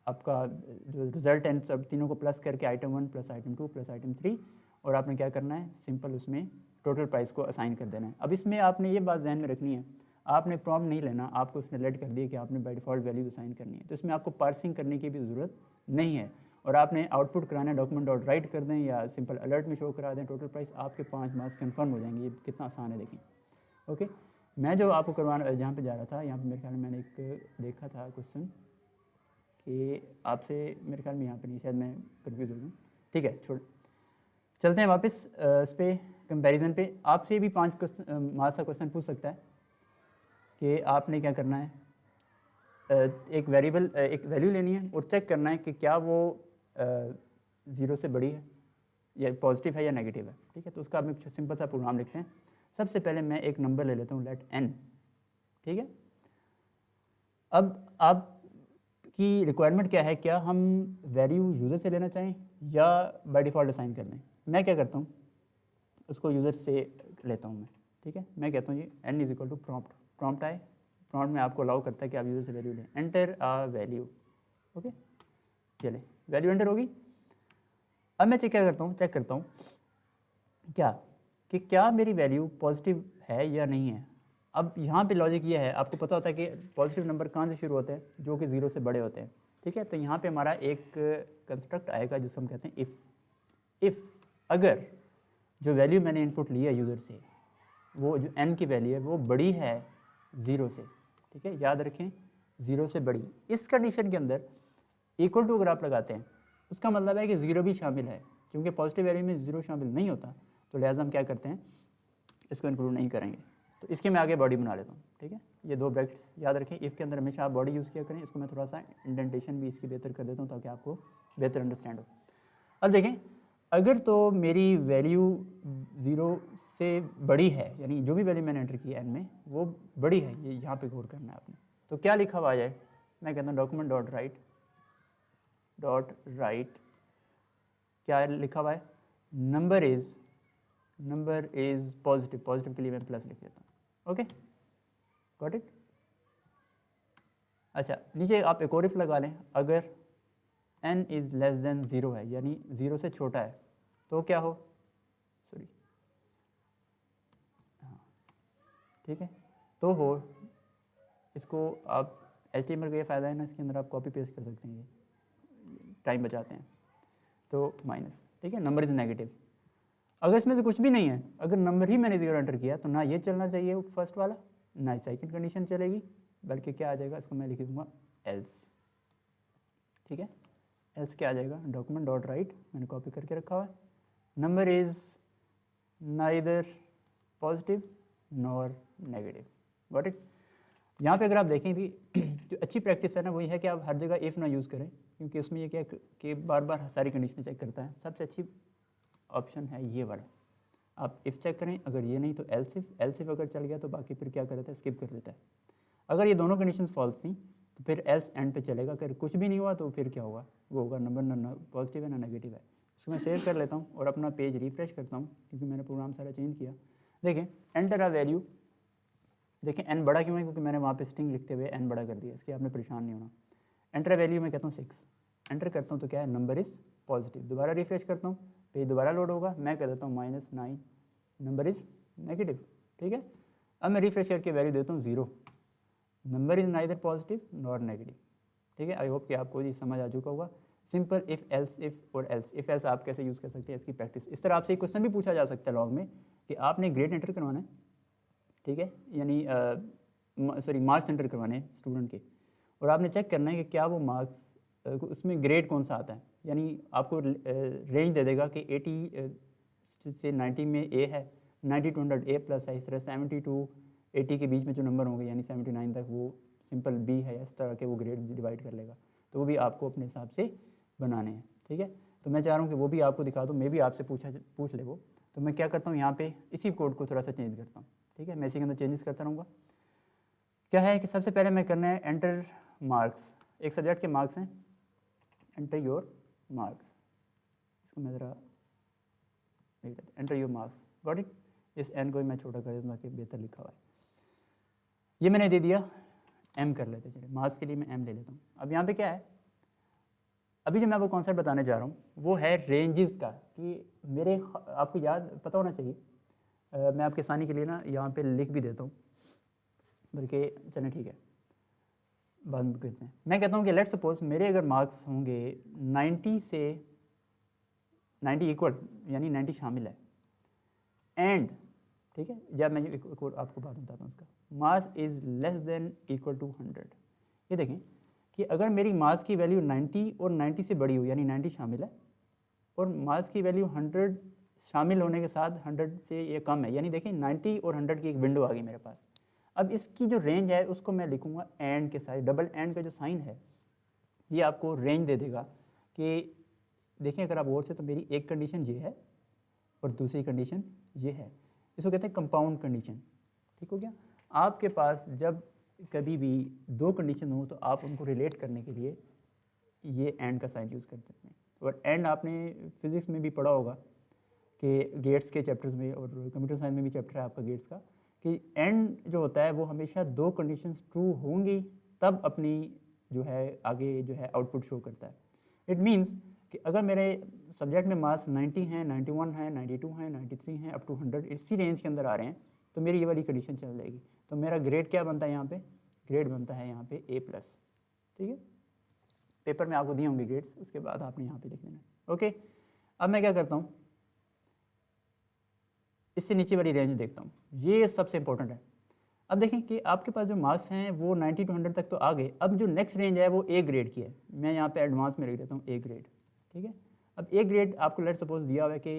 आपका जो रिजल्ट है सब तीनों को प्लस करके item 1 plus item 2 plus item 3, और आपने क्या करना है, सिंपल उसमें टोटल प्राइस को असाइन कर देना है। अब इसमें आपने ये बात ध्यान में रखनी है, आपने प्रॉम्प्ट नहीं लेना, आपको उसने लेट कर दिया कि आपने बाय डिफ़ॉल्ट वैल्यूज असाइन करनी है, तो इसमें आपको पार्सिंग करने की भी ज़रूरत नहीं है। और आपने आउटपुट कराना है डॉक्यूमेंट डॉट राइट कर दें या सिंपल अलर्ट में शो करा दें टोटल प्राइस, आपके 5 मार्क्स कन्फर्म हो जाएंगे। ये कितना आसान है देखें। ओके, मैं जो आपको करवाना जहाँ पे जा रहा था, यहाँ पे मेरे ख्याल में मैंने एक देखा था क्वेश्चन कि आपसे, मेरे ख्याल में यहाँ पे नहीं, शायद मैं कन्फ्यूज़ हो गया। ठीक है, छोड़, चलते हैं वापस इस पर कंपैरिजन पे। आपसे भी 5 मार्क्स का क्वेश्चन पूछ सकता है कि आपने क्या करना है, एक वेरिएबल, एक वैल्यू लेनी है और चेक करना है कि क्या वो 0 से बड़ी है या पॉजिटिव है या नेगेटिव है। ठीक है, तो उसका हम एक सिंपल सा प्रोग्राम लिखते हैं। सबसे पहले मैं एक नंबर ले लेता हूँ, लेट n। ठीक है, अब आपकी रिक्वायरमेंट क्या है, क्या हम वैल्यू यूज़र से लेना चाहें या बाय डिफ़ॉल्ट असाइन कर लें। मैं क्या करता हूँ, उसको यूज़र से लेता हूँ मैं। ठीक है। मैं कहता हूँ ये n is equal to prompt, prompt आए, प्रॉम्प्ट में आपको अलाउ करता है कि आप यूज़र से वैल्यू लें, एंटर आ वैल्यू, ओके, चले वैल्यू एंटर होगी। अब मैं चेक करता हूँ क्या कि क्या मेरी वैल्यू पॉजिटिव है या नहीं है। अब यहाँ पे लॉजिक ये है, आपको पता होता है कि पॉजिटिव नंबर कहाँ से शुरू होते हैं, जो कि 0 से बड़े होते हैं, ठीक है। तो यहाँ पे हमारा एक कंस्ट्रक्ट आएगा जिसको हम कहते हैं इफ़ अगर जो वैल्यू मैंने इनपुट ली है यूज़र से, वो जो n की वैल्यू है वो बड़ी है 0 से, ठीक है, याद रखें 0 से बड़ी। इस कंडीशन के अंदर इक्वल टू अगर आप लगाते हैं उसका मतलब है कि 0 भी शामिल है, क्योंकि पॉजिटिव वैल्यू में 0 शामिल नहीं होता, तो लिहाजा हम क्या करते हैं, इसको इंक्लूड नहीं करेंगे। तो इसके मैं आगे बॉडी बना लेता हूँ, ठीक है। ये दो ब्रैकेट्स याद रखें, इफ़ के अंदर हमेशा आप बॉडी यूज़ किया करें। इसको मैं थोड़ा सा इंडेंटेशन भी इसकी बेहतर कर देता हूँ ताकि आपको बेहतर अंडरस्टैंड हो। अब देखें, अगर तो मेरी वैल्यू 0 से बड़ी है, यानी जो भी वैल्यू मैंने एंटर की है n में वो बड़ी है, ये यहाँ पे गौर करना है आपने। तो क्या लिखा हुआ आ जाए, मैं कहता हूँ डॉक्यूमेंट डॉट राइट क्या लिखा हुआ है, नंबर इज़ पॉजिटिव, पॉजिटिव के लिए मैं प्लस लिख देता हूँ, ओके, गॉट इट। अच्छा, नीचे आप एक और इफ लगा लें, अगर n इज़ लेस देन 0 है, यानी 0 से छोटा है, तो क्या हो, सॉरी, हाँ, ठीक है, तो हो, इसको आप HTML का ये फ़ायदा है ना, इसके अंदर आप कॉपी पेस्ट कर सकते हैं, ये टाइम बचाते हैं। तो माइनस, ठीक है, नंबर इज़ नेगेटिव। अगर इसमें से कुछ भी नहीं है, अगर नंबर ही मैंने 0 एंटर किया, तो ना ये चलना चाहिए फर्स्ट वाला, ना सेकंड कंडीशन चलेगी, बल्कि क्या आ जाएगा, इसको मैं लिख दूँगा एल्स, ठीक है। एल्स क्या आ जाएगा, डॉक्यूमेंट डॉट राइट, मैंने कॉपी करके रखा हुआ है, number is neither positive nor negative, got it. यहाँ पे अगर आप देखें कि जो अच्छी प्रैक्टिस है ना, वही है कि आप हर जगह इफ़ ना यूज़ करें, क्योंकि उसमें ये क्या कि बार बार सारी कंडीशन चेक करता है। सबसे अच्छी ऑप्शन है ये वाला, आप इफ़ चेक करें, अगर ये नहीं तो एल्स इफ अगर चल गया तो बाकी फिर क्या कर देता है, स्किप कर देता है। अगर ये दोनों कंडीशन फॉल्स थी तो फिर एल्स एंड पे चलेगा, अगर कुछ भी नहीं हुआ तो फिर क्या होगा, वो होगा नंबर ना पॉजिटिव है ना नेगेटिव है। इसको मैं सेव कर लेता हूँ और अपना पेज रिफ्रेश करता हूँ, क्योंकि मैंने प्रोग्राम सारा चेंज किया। देखें, एंटर अ वैल्यू, देखें n बड़ा क्यों है, क्योंकि मैंने वहाँ पे स्ट्रिंग लिखते हुए n बड़ा कर दिया, इसके आपने परेशान नहीं होना। एंटर वैल्यू मैं कहता हूँ 6, एंटर करता हूँ तो क्या है, नंबर इज़ पॉजिटिव। दोबारा रिफ्रेश करता हूँ, पेज दोबारा लोड होगा, मैं कह देता हूँ -9, नंबर इज़ नेगेटिव, ठीक है। अब मैं रिफ्रेश करके वैल्यू देता हूँ 0, number is neither positive nor negative, ठीक है। आई होप कि आपको ये समझ आ चुका होगा। सिंपल इफ़ एल्स इफ़ और एल्स इफ़ एल्स आप कैसे यूज़ कर सकते हैं, इसकी प्रैक्टिस। इस तरह आपसे एक क्वेश्चन भी पूछा जा सकता है लॉग में कि आपने ग्रेड एंटर करवाना है, ठीक है, यानी सॉरी मार्क्स एंटर करवाने हैं स्टूडेंट के, और आपने चेक करना है कि क्या वो मार्क्स उसमें ग्रेड कौन सा आता है, यानी आपको रेंज दे देगा कि 80 से 90 में ए है, 90 to 100 A+ है, इस तरह 70 to 80 के बीच में जो नंबर होंगे, यानी 79 तक वो सिंपल बी है, इस तरह के वो ग्रेड डिवाइड कर लेगा। तो वो भी आपको अपने हिसाब से बनाने हैं, ठीक है। तो मैं चाह रहा हूँ कि वो भी आपको दिखा दूँ, मैं भी आपसे पूछ ले वो। तो मैं क्या करता हूँ, यहाँ पे इसी कोड को थोड़ा सा चेंज करता हूँ, ठीक है, मैं इसी के अंदर चेंजेस करता रहूँगा। क्या है कि सबसे पहले मैं करना है एंटर मार्क्स, एक सब्जेक्ट के मार्क्स हैं, एंटर योर मार्क्स, इसको मैं ज़रा लिख देता हूँ, enter your marks, got it. इस एन को मैं छोटा कर दूँगा कि बेहतर लिखा हुआ है, ये मैंने दे दिया, एम कर लेते चलिए, मार्क्स के लिए मैं एम ले लेता हूँ। अब यहाँ पे क्या है, अभी जो मैं आपको कॉन्सेप्ट बताने जा रहा हूँ वो है रेंजेस का, कि मेरे आपको याद पता होना चाहिए। मैं आपके आसानी के लिए ना यहाँ पे लिख भी देता हूँ, बल्कि चलें ठीक है, बाद में कहते हैं। मैं कहता हूँ कि लेट सपोज मेरे अगर मार्क्स होंगे 90 से 90 इक्वल, यानी 90 शामिल है, एंड ठीक है, या मैं एक और आपको बात बताता हूँ उसका, marks is less than equal to 100। ये देखें कि अगर मेरी मार्क्स की वैल्यू 90 और 90 से बड़ी हो, यानी 90 शामिल है, और मार्क्स की वैल्यू 100 शामिल होने के साथ 100 से ये कम है, यानी देखें 90 और 100 की एक विंडो आ गई मेरे पास। अब इसकी जो रेंज है उसको मैं लिखूँगा एंड के साथ, डबल एंड का जो साइन है ये आपको रेंज दे देगा कि देखें अगर आप गौर से, तो मेरी एक कंडीशन ये है और दूसरी कंडीशन ये है, इसको कहते हैं कंपाउंड कंडीशन, ठीक हो गया। आपके पास जब कभी भी दो कंडीशन हो तो आप उनको रिलेट करने के लिए ये एंड का साइन यूज़ कर सकते हैं। और एंड आपने फिज़िक्स में भी पढ़ा होगा कि गेट्स के चैप्टर्स में और कंप्यूटर साइंस में भी चैप्टर है आपका गेट्स का, कि एंड जो होता है वो हमेशा दो कंडीशंस ट्रू होंगी तब अपनी जो है आगे जो है आउटपुट शो करता है। इट मीन्स कि अगर मेरे सब्जेक्ट में मार्क्स 90 हैं, 91 हैं, 92 हैं, 93 हैं, अप टू 100 इसी रेंज के अंदर आ रहे हैं तो मेरी ये वाली कंडीशन चल जाएगी। तो मेरा ग्रेड क्या बनता है यहाँ पे, ग्रेड बनता है यहाँ पे A+। ठीक है, पेपर में आपको दिए होंगे ग्रेड्स, उसके बाद आपने यहाँ पे लिख देना है। ओके, अब मैं क्या करता हूँ, इससे नीचे वाली रेंज देखता हूँ, ये सबसे इंपॉर्टेंट है। अब देखें कि आपके पास जो मार्क्स हैं वो 90 to 100 तक तो आ गए। अब जो नेक्स्ट रेंज है वो A ग्रेड की है, मैं यहाँ पे एडवांस में लिख देता हूँ A ग्रेड। ठीक है, अब A ग्रेड आपको लेट सपोज दिया हुआ है कि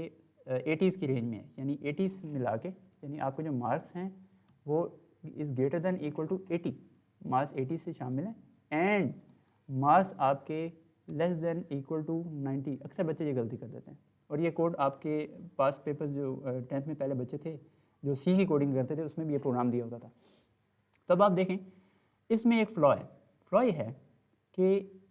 80s की रेंज में है, यानी 80s मिला के, यानी आपके जो मार्क्स हैं वो is greater than equal to 80, marks 80 से शामिल हैं, एंड मार्क्स आपके लेस देन इक्वल टू 90। अक्सर बच्चे ये गलती कर देते हैं, और ये कोड आपके पास पेपर्स जो 10th में पहले बच्चे थे जो सी की कोडिंग करते थे उसमें भी ये प्रोग्राम दिया होता था। तो अब आप देखें इसमें एक फ्लॉ है, फ्लॉ ये है कि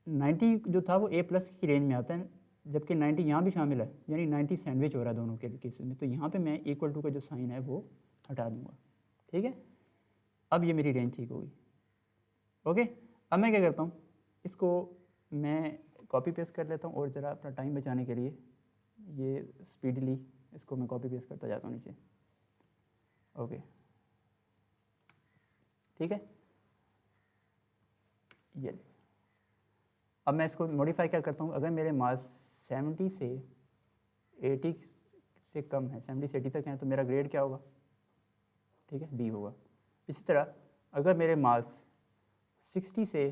90 जो था वो A+ की रेंज में आता है, जबकि 90 यहाँ भी शामिल है, यानी 90 सैंडविच हो रहा है दोनों के केसेस में। तो यहाँ पे मैं इक्वल टू का जो साइन है वो हटा दूँगा। ठीक है, अब ये मेरी रेंज ठीक होगी। ओके, अब मैं क्या करता हूँ, इसको मैं कॉपी पेस्ट कर लेता हूँ, और ज़रा अपना टाइम बचाने के लिए ये स्पीडली इसको मैं कॉपी पेस्ट करता जाता हूँ नीचे। ओके, ठीक है, ये ले। अब मैं इसको मॉडिफाई क्या करता हूँ, अगर मेरे मार्क्स 70 से 80 से कम है, 70 से 80 तक हैं, तो मेरा ग्रेड क्या होगा, ठीक है, B होगा। इसी तरह अगर मेरे मार्क्स 60 से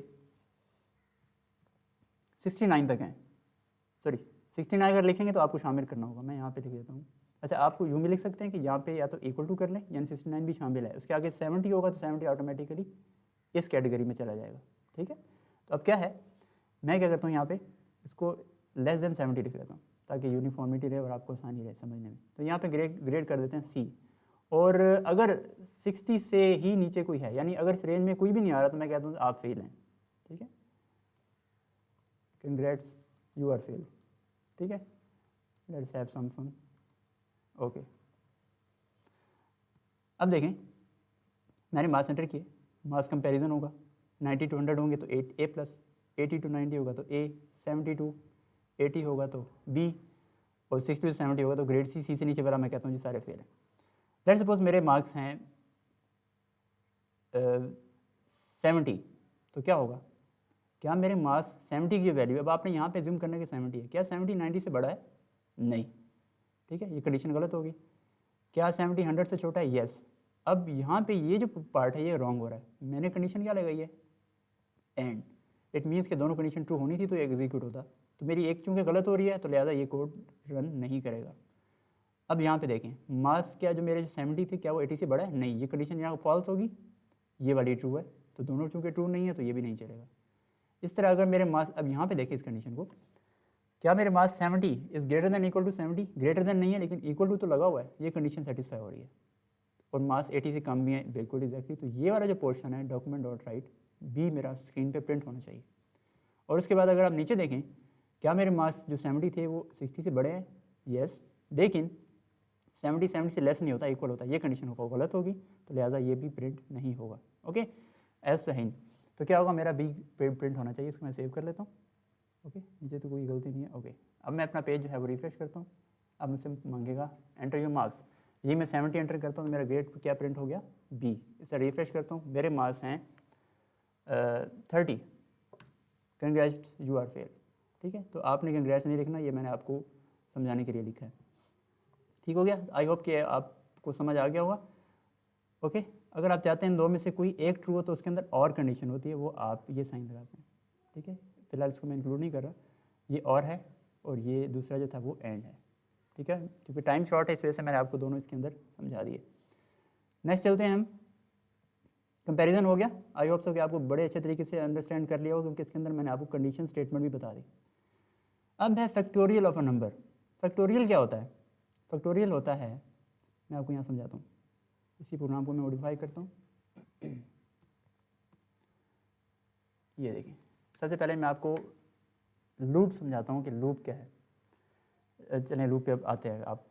69 तक हैं, सॉरी 69 अगर लिखेंगे तो आपको शामिल करना होगा, मैं यहाँ पे लिख देता हूँ। अच्छा, आपको यूँ भी लिख सकते हैं कि यहाँ पे या तो इक्वल टू कर लें, यानी 69 भी शामिल है, उसके आगे 70 होगा तो 70 ऑटोमेटिकली इस कैटेगरी में चला जाएगा। ठीक है, तो अब क्या है, मैं क्या करता हूँ यहाँ पे इसको लेस देन 70 लिख लेता हूँ ताकि यूनिफॉर्मिटी रहे और आपको आसानी रहे समझने में। तो यहाँ पे ग्रेड कर देते हैं C, और अगर 60 से ही नीचे कोई है, यानी अगर इस रेंज में कोई भी नहीं आ रहा, तो मैं कहता हूँ आप फेल हैं। ठीक है, कंग्रेट्स यू आर फेल। ठीक है, let's have some fun. Okay, अब देखें मैंने मार्क्स एंटर किए, मार्क्स कंपैरिजन होगा, 90 to 100 होंगे तो A+, 80 to 90 होगा तो A, 70 to 80 होगा तो B, और 60 to 70 होगा तो ग्रेड C से नीचे वाला मैं कहता हूँ जी सारे फेल हैं। लेट्स सपोज मेरे मार्क्स हैं 70, तो क्या होगा, क्या मेरे मार्क्स 70 की वैल्यू, अब आपने यहाँ पे जूम करने के 70 है, क्या 70 90 से बड़ा है, नहीं। ठीक है, ये कंडीशन गलत होगी। क्या 70 100 से छोटा है, येस। अब यहाँ पे ये जो पार्ट है ये रॉन्ग हो रहा है, मैंने कंडीशन क्या लगाई है, एंड। इट मीन्स कि दोनों कंडीशन ट्रू होनी थी तो एग्जीक्यूट होता, तो मेरी एक चूँकि गलत हो रही है तो लिहाजा ये कोड रन नहीं करेगा। अब यहाँ पे देखें मार्क्स क्या जो मेरे जो 70 थे क्या वो 80 से बड़ा है, नहीं, ये कंडीशन यहाँ फॉल्स होगी, ये वाली ट्रू है, तो दोनों चूँकि ट्रू नहीं है तो ये भी नहीं चलेगा। इस तरह अगर मेरे मार्क्स, अब यहाँ पे देखें इस कंडीशन को, क्या मेरे marks 70 is greater than equal to 70, greater than नहीं है लेकिन इक्वल टू तो लगा हुआ है, ये कंडीशन सेटिस्फाई हो रही है, और मार्क्स 80 से कम भी है, बिल्कुल एग्जैक्टली। तो ये वाला जो पोर्शन है डॉक्यूमेंट डॉट राइट B मेरा स्क्रीन पे प्रिंट होना चाहिए। और उसके बाद अगर आप नीचे देखें, क्या मेरे मार्क्स जो 70 थे वो 60 से बड़े हैं, येस, लेकिन 70 से लेस नहीं होता, इक्वल होता है, ये कंडीशन होगा गलत होगी, तो लिहाजा ये भी प्रिंट नहीं होगा। ओके, ऐसा है। तो क्या होगा, मेरा B प्रिंट होना चाहिए, इसको मैं सेव कर लेता हूँ। ओके, नीचे तो कोई गलती नहीं है। ओके, अब मैं अपना पेज जो है वो रिफ्रेश करता हूँ, अब मुझसे मांगेगा एंटर योर मार्क्स, ये मैं 70 एंटर करता हूँ तो मेरा ग्रेड क्या प्रिंट हो गया, B। इसे रिफ्रेश करता हूँ, मेरे मार्क्स हैं 30, कंग्रेट्स यू आर फेल। ठीक है, तो आपने कंग्रेट्स नहीं लिखना, ये मैंने आपको समझाने के लिए लिखा है। ठीक हो गया, आई होप कि आपको समझ आ गया होगा। ओके, अगर आप चाहते हैं दो में से कोई एक ट्रू हो तो उसके अंदर और कंडीशन होती है, वो आप ये साइन लगा दें। ठीक है, फिलहाल इसको मैं इंक्लूड नहीं कर रहा, ये और है और ये दूसरा जो था वो एंड है। ठीक है, क्योंकि टाइम शॉर्ट है इस वजह से मैंने आपको दोनों इसके अंदर समझा दिए। नेक्स्ट चलते हैं हम, कंपैरिजन हो गया, आई होप सो कि आपको बड़े अच्छे तरीके से अंडरस्टैंड कर लिया हो, क्योंकि इसके अंदर मैंने आपको कंडीशन स्टेटमेंट भी बता दी। अब है factorial of a number. Factorial क्या होता है, फैक्टोरियल होता है, मैं आपको यहाँ समझाता हूँ, इसी प्रोग्राम को मैं मॉडिफाई करता हूँ। ये देखिए, सबसे पहले मैं आपको लूप समझाता हूँ कि लूप क्या है। चलें लूप पे अब आते हैं, आप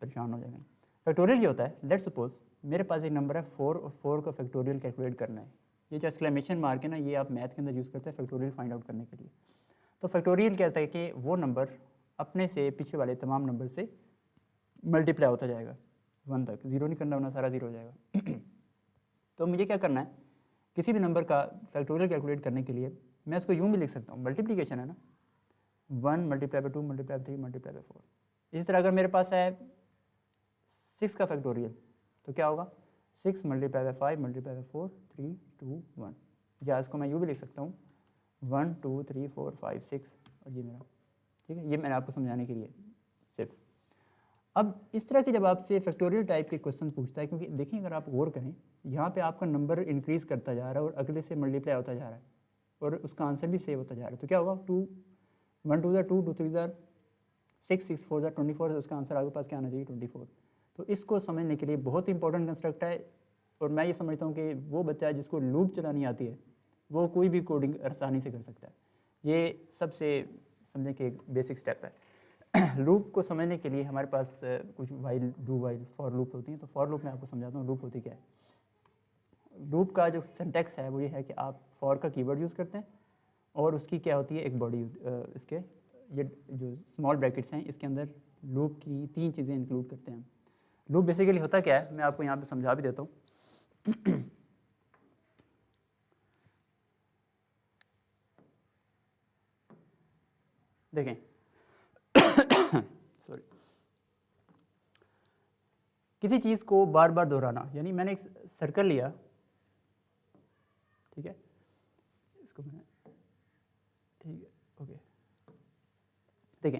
परेशान हो जाएंगे। फैक्टोरियल क्या होता है, लेट्स सपोज मेरे पास एक नंबर है 4 और 4 का फैक्टोरियल कैलकुलेट करना है। ये जो एक्सक्लेमेशन मार्क है ना, ये आप मैथ के अंदर यूज़ करते हैं फैक्टोरियल फाइंड आउट करने के लिए। तो फैक्टोरियल कहता है कि वो नंबर अपने से पीछे वाले तमाम नंबर से मल्टीप्लाई होता जाएगा 1 तक, ज़ीरो नहीं करना, वरना सारा ज़ीरो हो जाएगा। तो मुझे क्या करना है, किसी भी नंबर का फैक्टोरियल कैलकुलेट करने के लिए मैं इसको यूँ भी लिख सकता हूँ, मल्टीप्लिकेशन है ना, 1 multiply by 2 multiply by 3 multiply by 4। इसी तरह अगर मेरे पास है 6 का फैक्टोरियल तो क्या होगा, 6 मल्टीप्लाई बाई 5 मल्टीप्लाई बाई 4 3 2 1, या इसको मैं यूँ भी लिख सकता हूँ 1 2 3 4 5 6, और ये मेरा, ठीक है, ये मैंने आपको समझाने के लिए सिर्फ। अब इस तरह के जब आपसे फैक्टोरियल टाइप के क्वेश्चन पूछता है, क्योंकि देखिए अगर आप गौर करें यहाँ पे आपका नंबर इंक्रीज़ करता जा रहा है और अगले से मल्टीप्लाई होता जा रहा है और उसका आंसर भी सेव होता जा रहा है, तो क्या होगा, 2 1 2 2 2 3 6 6 4 24, उसका आंसर आपके पास क्या आना चाहिए, 24। तो इसको समझने के लिए बहुत इंपॉर्टेंट कंस्ट्रक्ट है, और मैं ये समझता हूँ कि वो बच्चा है जिसको लूप चलानी आती है वो कोई भी कोडिंग आसानी से कर सकता है। ये सबसे समझने के एक बेसिक स्टेप है। लूप को समझने के लिए हमारे पास कुछ while, do while, for loop होती हैं। तो फॉर लूप मैं आपको समझाता हूँ लूप होती क्या है। लूप का जो सिंटैक्स है वो ये है कि आप फॉर का कीवर्ड यूज़ करते हैं और उसकी क्या होती है, एक बॉडी, इसके ये जो स्मॉल ब्रैकेट्स हैं इसके अंदर लूप की 3 चीज़ें इंक्लूड करते हैं। लूप बेसिकली होता क्या है, मैं आपको यहाँ पे समझा भी देता हूँ। देखें, सॉरी, किसी चीज़ को बार बार दोहराना, यानी मैंने एक सर्कल लिया, ठीक है, इसको मैंने, ठीक है, ओके, देखें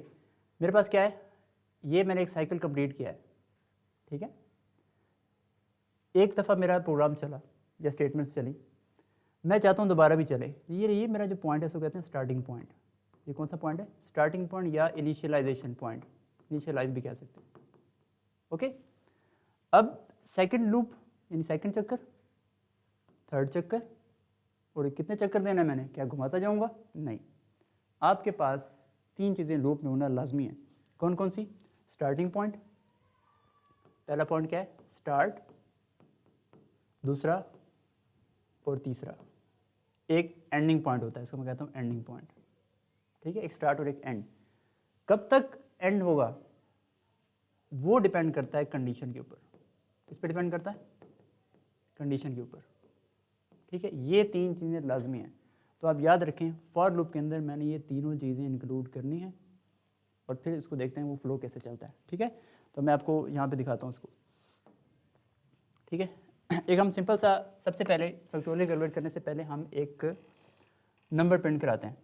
मेरे पास क्या है, ये मैंने एक साइकिल कंप्लीट किया है, ठीक है, एक दफ़ा मेरा प्रोग्राम चला या स्टेटमेंट्स चली, मैं चाहता हूँ दोबारा भी चले। ये मेरा जो पॉइंट है उसको कहते हैं स्टार्टिंग पॉइंट। ये कौन सा पॉइंट है, स्टार्टिंग पॉइंट या इनिशियलाइजेशन पॉइंट, इनिशियलाइज भी कह सकते हैं, ओके। अब सेकंड लूप यानी सेकंड चक्कर, थर्ड चक्कर, और कितने चक्कर देना है मैंने, क्या घुमाता जाऊंगा, नहीं, आपके पास 3 चीज़ें लूप में होना लाजमी है। कौन कौन सी, स्टार्टिंग पॉइंट, पहला पॉइंट क्या है, स्टार्ट, दूसरा और तीसरा एक एंडिंग पॉइंट होता है, इसको मैं कहता हूँ एंडिंग पॉइंट, ठीक है, एक स्टार्ट और एक एंड। कब तक एंड होगा वो डिपेंड करता है कंडीशन के ऊपर। किस पे डिपेंड करता है, कंडीशन के ऊपर, ठीक है। ये 3 चीज़ें लाजमी हैं, तो आप याद रखें फॉर लूप के अंदर मैंने ये तीनों चीज़ें इंक्लूड करनी है और फिर इसको देखते हैं वो फ्लो कैसे चलता है, ठीक है। तो मैं आपको यहाँ पे दिखाता हूँ इसको, ठीक है। एक हम सिंपल सा, सबसे पहले फैक्टोरियल कैलकुलेट करने से पहले हम एक नंबर प्रिंट कराते हैं।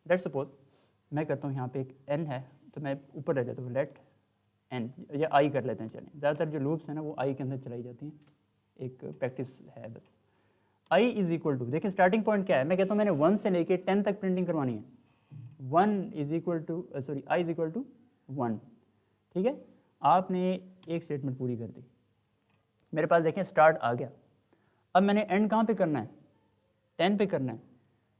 लेट सपोज मैं करता हूँ यहाँ पे एक n है, तो मैं ऊपर रह जाता हूँ लेट n, या i कर लेते हैं, चलें, ज़्यादातर जो लूप्स हैं ना वो i के अंदर चलाई जाती हैं, एक प्रैक्टिस है बस। i इज़ इक्वल टू, देखिए स्टार्टिंग पॉइंट क्या है, मैं कहता हूँ मैंने 1 से लेके 10 तक प्रिंटिंग करवानी है, 1 is equal to, sorry, i is equal to 1, ठीक है। आपने एक स्टेटमेंट पूरी कर दी, मेरे पास देखें स्टार्ट आ गया। अब मैंने एंड कहाँ पे करना है, 10 पे करना है,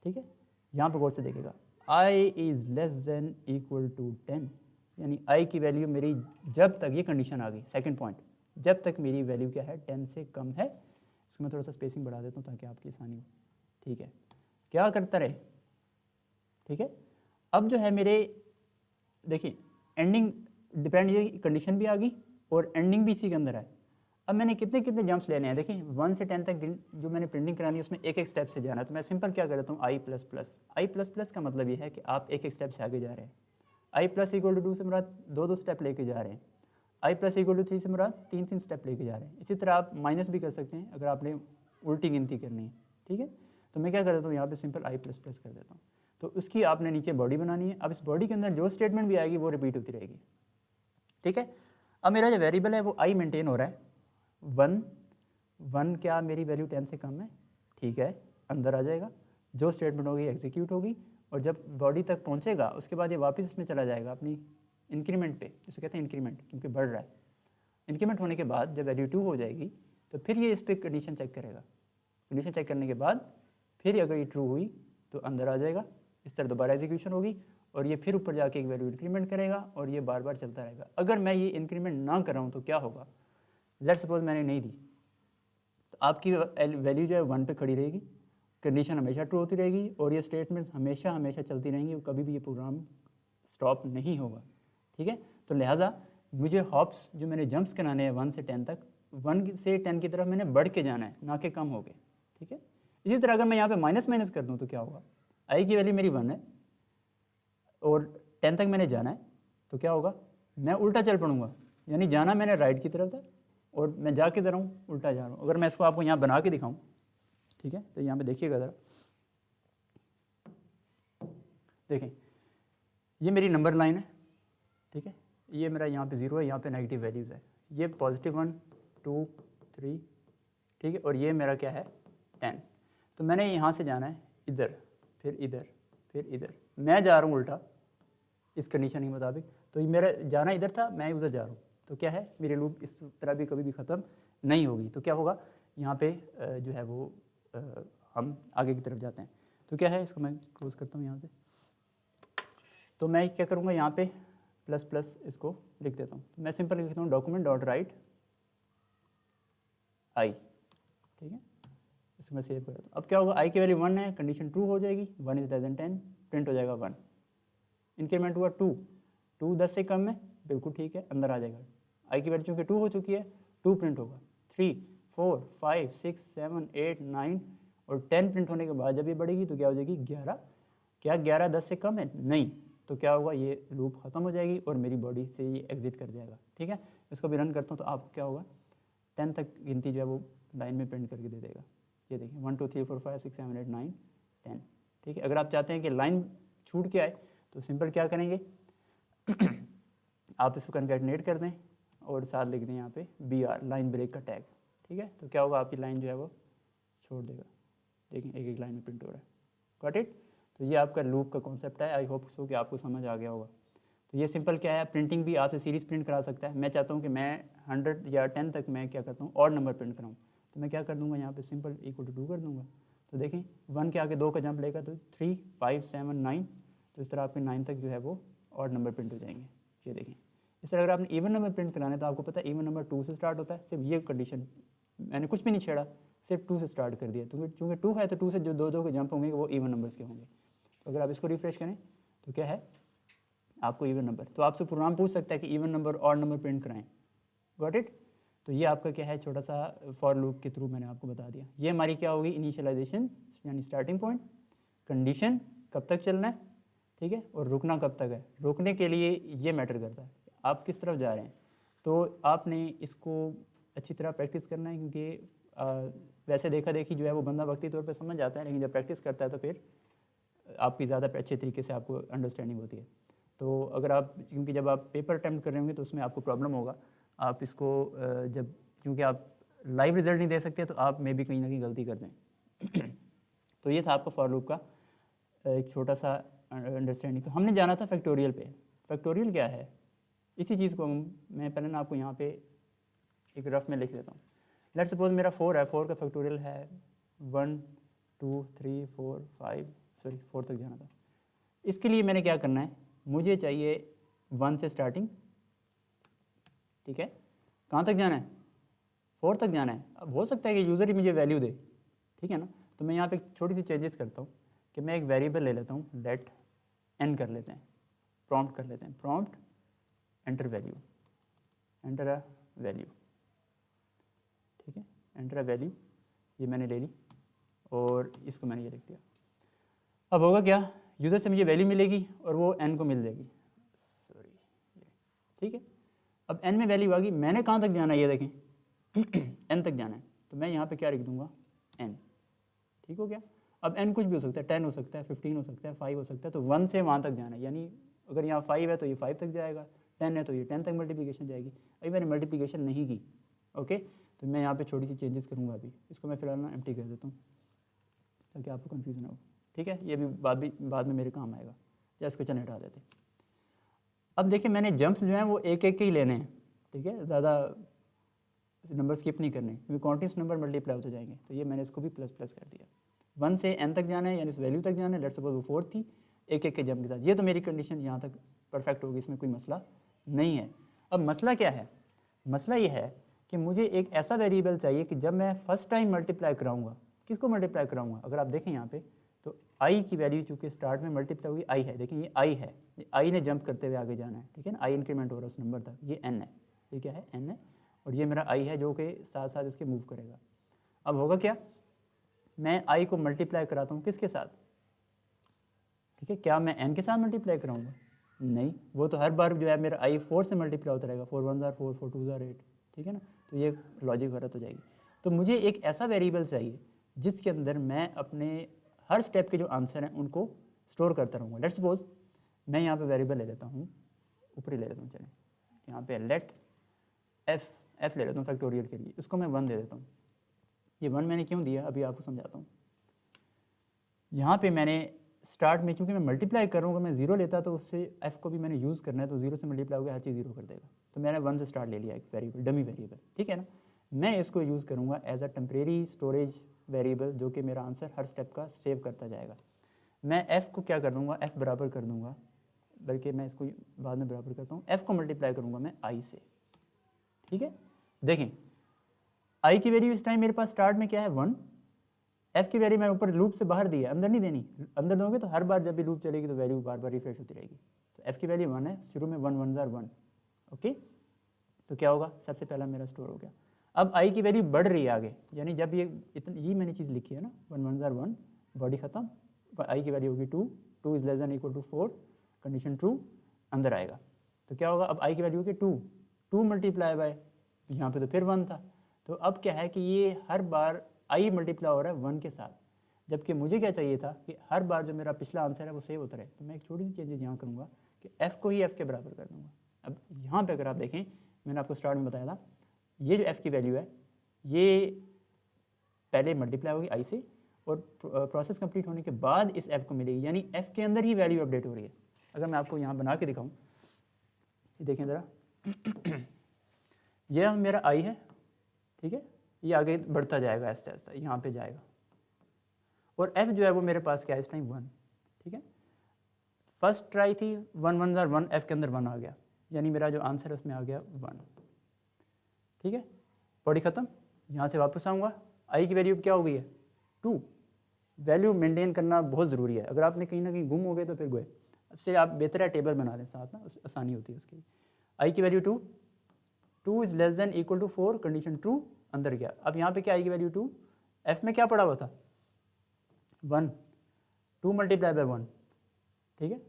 ठीक है। यहाँ पे गौर से देखिएगा, i is less than equal to 10, यानी i की वैल्यू मेरी जब तक, ये कंडीशन आ गई सेकंड पॉइंट, जब तक मेरी वैल्यू क्या है 10 से कम है। इसको मैं थोड़ा सा स्पेसिंग बढ़ा देता हूँ ताकि आपकी आसानी हो, ठीक है, क्या करता रहे, ठीक है। अब जो है मेरे, देखिए एंडिंग डिपेंड, ये कंडीशन भी आ गई और एंडिंग भी इसी के अंदर है। अब मैंने कितने कितने जंप्स लेने हैं, देखिए 1 से 10 तक जो मैंने प्रिंटिंग करानी है उसमें एक एक स्टेप से जाना है। तो मैं सिंपल क्या कर देता हूँ, i plus plus, I plus plus का मतलब ये है कि आप एक एक स्टेप से आगे जा रहे हैं। i प्लस इक्वल टू 2 से मुराद 2 स्टेप लेके जा रहे हैं, i प्लस इक्वल टू 3 से मुराद 3 स्टेप लेके जा रहे हैं। इसी तरह आप माइनस भी कर सकते हैं अगर आपने उल्टी गिनती करनी है, ठीक है। तो मैं क्या कर देता हूँ यहाँ पे सिंपल i प्लस प्लस कर देता हूँ। तो उसकी आपने नीचे बॉडी बनानी है। अब इस बॉडी के अंदर जो स्टेटमेंट भी आएगी वो रिपीट होती रहेगी, ठीक है। अब मेरा जो वेरिएबल है वो i मेंटेन हो रहा है, 1 क्या मेरी वैल्यू 10 से कम है, ठीक है, अंदर आ जाएगा, जो स्टेटमेंट होगी एग्जीक्यूट होगी, और जब बॉडी तक पहुंचेगा उसके बाद ये वापस इसमें चला जाएगा अपनी इंक्रीमेंट पे, जिसे कहते हैं इंक्रीमेंट, क्योंकि बढ़ रहा है। इंक्रीमेंट होने के बाद जब वैल्यू 2 हो जाएगी तो फिर ये इस पर कंडीशन चेक करेगा, कंडीशन चेक करने के बाद फिर अगर ये ट्रू हुई तो अंदर आ जाएगा, इस तरह दोबारा एग्जीक्यूशन होगी और ये फिर ऊपर जाके एक वैल्यू इंक्रीमेंट करेगा और ये बार बार चलता रहेगा। अगर मैं ये इंक्रीमेंट ना कर रहा हूँ तो क्या होगा, लेट्स सपोज मैंने नहीं दी, तो आपकी वैल्यू जो है 1 पे खड़ी रहेगी, कंडीशन हमेशा ट्रू होती रहेगी और ये स्टेटमेंट्स हमेशा हमेशा चलती रहेंगी, कभी भी ये प्रोग्राम स्टॉप नहीं होगा। ठीक है, तो लिहाजा मुझे हॉप्स जो मैंने जंप्स कराने हैं 1 से 10 तक, 1 से 10 की तरफ मैंने बढ़ के जाना है, ना कि कम हो गए। ठीक है, इसी तरह अगर मैं यहाँ पे माइनस माइनस कर दूँ तो क्या होगा, आई की वैल्यू मेरी 1 है और 10 तक मैंने जाना है, तो क्या होगा, मैं उल्टा चल पड़ूंगा, यानी जाना मैंने राइट की तरफ था और मैं जा किधर हूँ, उल्टा जा रहा हूँ। अगर मैं इसको आपको यहाँ बना के दिखाऊँ, ठीक है, तो यहाँ पे देखिएगा ज़रा, देखें ये मेरी नंबर लाइन है। ठीक है, ये मेरा यहाँ पे 0 है, यहाँ पे नेगेटिव वैल्यूज़ है, ये +1 2 3, ठीक है, और ये मेरा क्या है 10। तो मैंने यहाँ से जाना है इधर, फिर इधर, फिर इधर, मैं जा रहा हूँ उल्टा इस कंडीशन के मुताबिक, तो ये मेरा जाना इधर था, मैं उधर जा रहा हूँ, तो क्या है मेरी लूप इस तरह भी कभी भी ख़त्म नहीं होगी। तो क्या होगा यहाँ पे जो है वो हम आगे की तरफ जाते हैं। तो क्या है, इसको मैं क्लोज करता हूँ यहाँ से, तो मैं क्या करूँगा यहाँ पे प्लस प्लस इसको लिख देता हूँ। तो मैं सिंपल लिखता हूँ डॉक्यूमेंट डॉट राइट आई। ठीक है, इसको मैं सेव कर देता हूँ। अब क्या होगा, आई की वैल्यू 1 है, कंडीशन ट्रू हो जाएगी, 1 इज लेस देन 10, प्रिंट हो जाएगा 1। इंक्रीमेंट हुआ 2, 2 10 से कम है, बिल्कुल ठीक है, अंदर आ जाएगा। आई की वैल्यू चूँकि 2 हो चुकी है, 2 प्रिंट होगा, 3 4 5 6 7 8 9 और 10 प्रिंट होने के बाद जब ये बढ़ेगी तो क्या हो जाएगी 11। क्या 11 10 से कम है, नहीं, तो क्या होगा, ये लूप ख़त्म हो जाएगी और मेरी बॉडी से ये एग्जिट कर जाएगा। ठीक है, इसको भी रन करता हूँ तो आपको क्या होगा, 10 तक गिनती जो है वो लाइन में प्रिंट करके दे देगा। ये देखिए 1 2 3 4 5 6 7 8 9 10। ठीक है, अगर आप चाहते हैं कि लाइन छूट के आए तो सिंपल क्या करेंगे आप इसको कन्कैटिनेट कर दें और साथ लिख दें यहाँ पे BR, लाइन ब्रेक का टैग। ठीक है, तो क्या होगा, आपकी लाइन जो है वो छोड़ देगा। देखें एक एक लाइन में प्रिंट हो रहा है, गॉट इट। तो ये आपका लूप का कॉन्सेप्ट है, आई होप सो कि आपको समझ आ गया होगा। तो ये सिंपल क्या है, प्रिंटिंग भी आपसे सीरीज प्रिंट करा सकता है। मैं चाहता हूँ कि मैं 100 या 10 तक मैं क्या करता हूँ ऑड नंबर प्रिंट कराऊँ, तो मैं क्या कर दूँगा यहाँ पे सिंपल इक्वल टू 2 कर दूँगा। तो देखें 1 के आगे 2 का जंप लेगा तो 3 5 7 9, तो इस तरह आपके 9 तक जो है वो ऑड नंबर प्रिंट हो जाएंगे। ये देखें, इस तरह अगर आपने इवन नंबर प्रिंट कराना है तो आपको पता है इवन नंबर 2 से स्टार्ट होता है। सिर्फ ये कंडीशन मैंने कुछ भी नहीं छेड़ा, सिर्फ 2 से स्टार्ट कर दिया, तो चूँकि 2 है तो 2 से जो 2 2 के जंप होंगे वो इवन नंबर्स के होंगे। तो अगर आप इसको रिफ्रेश करें तो क्या है आपको इवन नंबर, तो आपसे प्रोग्राम पूछ सकता है कि even number odd number print कराएं, गॉट इट। तो ये आपका क्या है, छोटा सा फॉर लूप के थ्रू मैंने आपको बता दिया। ये हमारी क्या होगी, इनिशियलाइजेशन यानी स्टार्टिंग पॉइंट, कंडीशन कब तक चलना है, ठीक है, और रुकना कब तक है। रुकने के लिए ये मैटर करता है आप किस तरफ जा रहे हैं। तो आपने इसको अच्छी तरह प्रैक्टिस करना है, क्योंकि वैसे देखा देखी जो है वो बंदा वक्ती तौर पर समझ जाता है, लेकिन जब प्रैक्टिस करता है तो फिर आपकी ज़्यादा अच्छे तरीके से आपको अंडरस्टैंडिंग होती है। तो अगर आप, क्योंकि जब आप पेपर अटैम्प्ट कर रहे होंगे तो उसमें आपको प्रॉब्लम होगा, आप इसको जब, क्योंकि आप लाइव रिजल्ट नहीं दे सकते तो आप में भी कहीं ना कहीं गलती कर दें। तो ये था आपका फॉर लूप का एक छोटा सा अंडरस्टैंडिंग। तो हमने जाना था फैक्टोरियल पे। फैक्टोरियल क्या है, इसी चीज़ को मैं पहले ना आपको यहाँ पे एक रफ में लिख देता हूँ। लेट्स सपोज मेरा 4 है, 4 का फैक्टोरियल है 1 2 3 4 5, सॉरी 4 तक जाना था। इसके लिए मैंने क्या करना है, मुझे चाहिए 1 से स्टार्टिंग, ठीक है, कहाँ तक जाना है, 4 तक जाना है। अब हो सकता है कि यूज़र ही मुझे वैल्यू दे, ठीक है ना, तो मैं यहाँ पे एक छोटी सी चेंजेस करता हूँ कि मैं एक वेरिएबल ले लेता हूँ, लेट n कर लेते हैं, प्रॉम्प्ट कर लेते हैं, prompt enter value, enter a value, ठीक है, एंटर अ वैल्यू, ये मैंने ले ली और इसको मैंने ये लिख दिया। अब होगा क्या, यूज़र से मुझे वैल्यू मिलेगी और वो n को मिल जाएगी, सॉरी, ठीक है। अब n में वैल्यू आ गई, मैंने कहाँ तक जाना है ये देखें n तक जाना है, तो मैं यहाँ पे क्या लिख दूंगा n, ठीक हो गया। अब n कुछ भी हो सकता है, 10 हो सकता है, 15 हो सकता है, 5 हो सकता है, तो 1 से वहाँ तक जाना है, यानी अगर यहाँ 5 है तो ये 5 तक जाएगा, 10 है तो ये 10 तक मल्टीप्लिकेशन जाएगी। अभी मैंने मल्टीप्लिकेशन नहीं की, ओके, तो मैं यहाँ पे छोटी सी चेंजेस करूँगा। अभी इसको मैं फिलहाल ना एम्प्टी कर देता हूँ ताकि आपको कन्फ्यूजन हो, ठीक है, ये भी बाद में मेरे काम आएगा। जैसे क्वेश्चन हटा देते। अब देखिए मैंने जंप्स जो हैं वो एक एक के ही लेने हैं, ठीक है, ज़्यादा नंबर स्किप नहीं करने, क्योंकि कॉन्टिन्यूस नंबर मल्टीप्लाई होते जाएंगे। तो ये मैंने इसको भी प्लस प्लस कर दिया। 1 से n तक जाना है, यानी इस वैल्यू तक जाना है। लेट्स सपोज वो 4 थी, एक एक के जंप के साथ। ये तो मेरी कंडीशन यहाँ तक परफेक्ट होगी, इसमें कोई मसला नहीं है। अब मसला क्या है? मसला ये है कि मुझे एक ऐसा वेरिएबल चाहिए कि जब मैं फर्स्ट टाइम मल्टीप्लाई कराऊंगा, किसको मल्टीप्लाई कराऊंगा? अगर आप देखें यहाँ पे तो आई की वैल्यू चूँकि स्टार्ट में मल्टीप्लाई होगी आई है, देखें ये आई है, ये आई ने जंप करते हुए आगे जाना है, ठीक है ना, आई इंक्रीमेंट हो रहा है उस नंबर तक, ये एन है, ये क्या है? एन है, और ये मेरा आई है जो कि साथ साथ इसके मूव करेगा। अब होगा क्या? मैं आई को मल्टीप्लाई कराता हूँ किसके साथ? ठीक है, क्या मैं एन के साथ मल्टीप्लाई कराऊंगा? नहीं, वो तो हर बार जो है मेरा आई 4 से मल्टीप्लाई होता रहेगा, 4 1 4 4 2 8, ठीक है ना, तो ये लॉजिक गलत हो जाएगी। तो मुझे एक ऐसा वेरिएबल चाहिए जिसके अंदर मैं अपने हर स्टेप के जो आंसर हैं उनको स्टोर करता रहूँगा। लेट्स सपोज मैं यहाँ पे वेरिएबल ले लेता हूँ, ऊपर ही ले लेता हूँ, चलें यहाँ पे लेट एफ ले लेता हूँ फैक्टोरियल के लिए, उसको मैं 1 दे देता हूँ। ये 1 मैंने क्यों दिया अभी आपको समझाता हूँ। यहाँ पे मैंने स्टार्ट में चूँकि मैं मल्टीप्लाई करूँगा, मैं 0 लेता तो उससे f को भी मैंने यूज़ करना है, तो 0 से मल्टीप्लाई हो गया, हर चीज़ 0 कर देगा, तो मैंने 1 से स्टार्ट ले लिया एक वेरिएबल, डमी वेरिएबल, ठीक है ना। मैं इसको यूज़ करूँगा as a temporary storage variable, जो कि मेरा आंसर हर स्टेप का सेव करता जाएगा। मैं f को क्या कर दूँगा? f बराबर कर दूँगा, बल्कि मैं इसको बाद में बराबर करता हूँ, f को मल्टीप्लाई करूँगा मैं i से, ठीक है। देखें i की वैल्यू इस टाइम मेरे पास स्टार्ट में क्या है? 1। f की वैल्यू मैं ऊपर लूप से बाहर दी है, अंदर नहीं देनी, अंदर दोगे तो हर बार जब भी लूप चलेगी तो वैल्यू बार बार रिफ्रेश होती रहेगी। तो f की वैल्यू 1 है, शुरू में 1 1 1, ओके। तो क्या होगा? सबसे पहला मेरा स्टोर हो गया। अब i की वैल्यू बढ़ रही है आगे, यानी जब ये इतनी मैंने चीज़ लिखी है ना, 1 1 1, बॉडी खत्म, i की वैल्यू होगी 2, 2 is less than equal to 4, condition true, अंदर आएगा। तो क्या होगा? अब i की वैल्यू होगी 2, 2 मल्टीप्लाई बाय, यहाँ पे तो फिर 1 था, तो अब क्या है कि ये हर बार i मल्टीप्लाई हो रहा है 1 के साथ, जबकि मुझे क्या चाहिए था कि हर बार जो मेरा पिछला आंसर है वो सेव होता रहे। तो मैं एक छोटी सी चेंजेस यहाँ करूँगा कि f को ही f के बराबर कर दूँगा। अब यहाँ पे अगर आप देखें, मैंने आपको स्टार्ट में बताया था, ये जो f की वैल्यू है ये पहले मल्टीप्लाई होगी i से, और प्रोसेस कंप्लीट होने के बाद इस f को मिलेगी, यानी f के अंदर ही वैल्यू अपडेट हो रही है। अगर मैं आपको यहाँ बना के दिखाऊँ, देखें ज़रा, यह मेरा i है, ठीक है, ये आगे बढ़ता जाएगा आहिस्ता आहिस्ता, यहाँ पे जाएगा, और f जो है वो मेरे पास क्या है इस टाइम? 1, ठीक है। फर्स्ट ट्राई थी 1 1 1, f के अंदर 1 आ गया, यानी मेरा जो आंसर है उसमें आ गया 1, ठीक है। बॉडी ख़त्म, यहाँ से वापस आऊँगा, i की वैल्यू क्या हो गई है? 2। वैल्यू मेंटेन करना बहुत ज़रूरी है, अगर आपने कहीं ना कहीं गुम हो गए तो फिर गए, इससे आप बेहतर है टेबल बना लें साथ ना, आसानी होती है उसकी। i की value 2, 2 is less than equal to 4, condition true, अंदर गया। अब यहाँ पे क्या i की वैल्यू 2, f में क्या पड़ा हुआ था? 1, 2 मल्टीप्लाई बाय 1, ठीक है,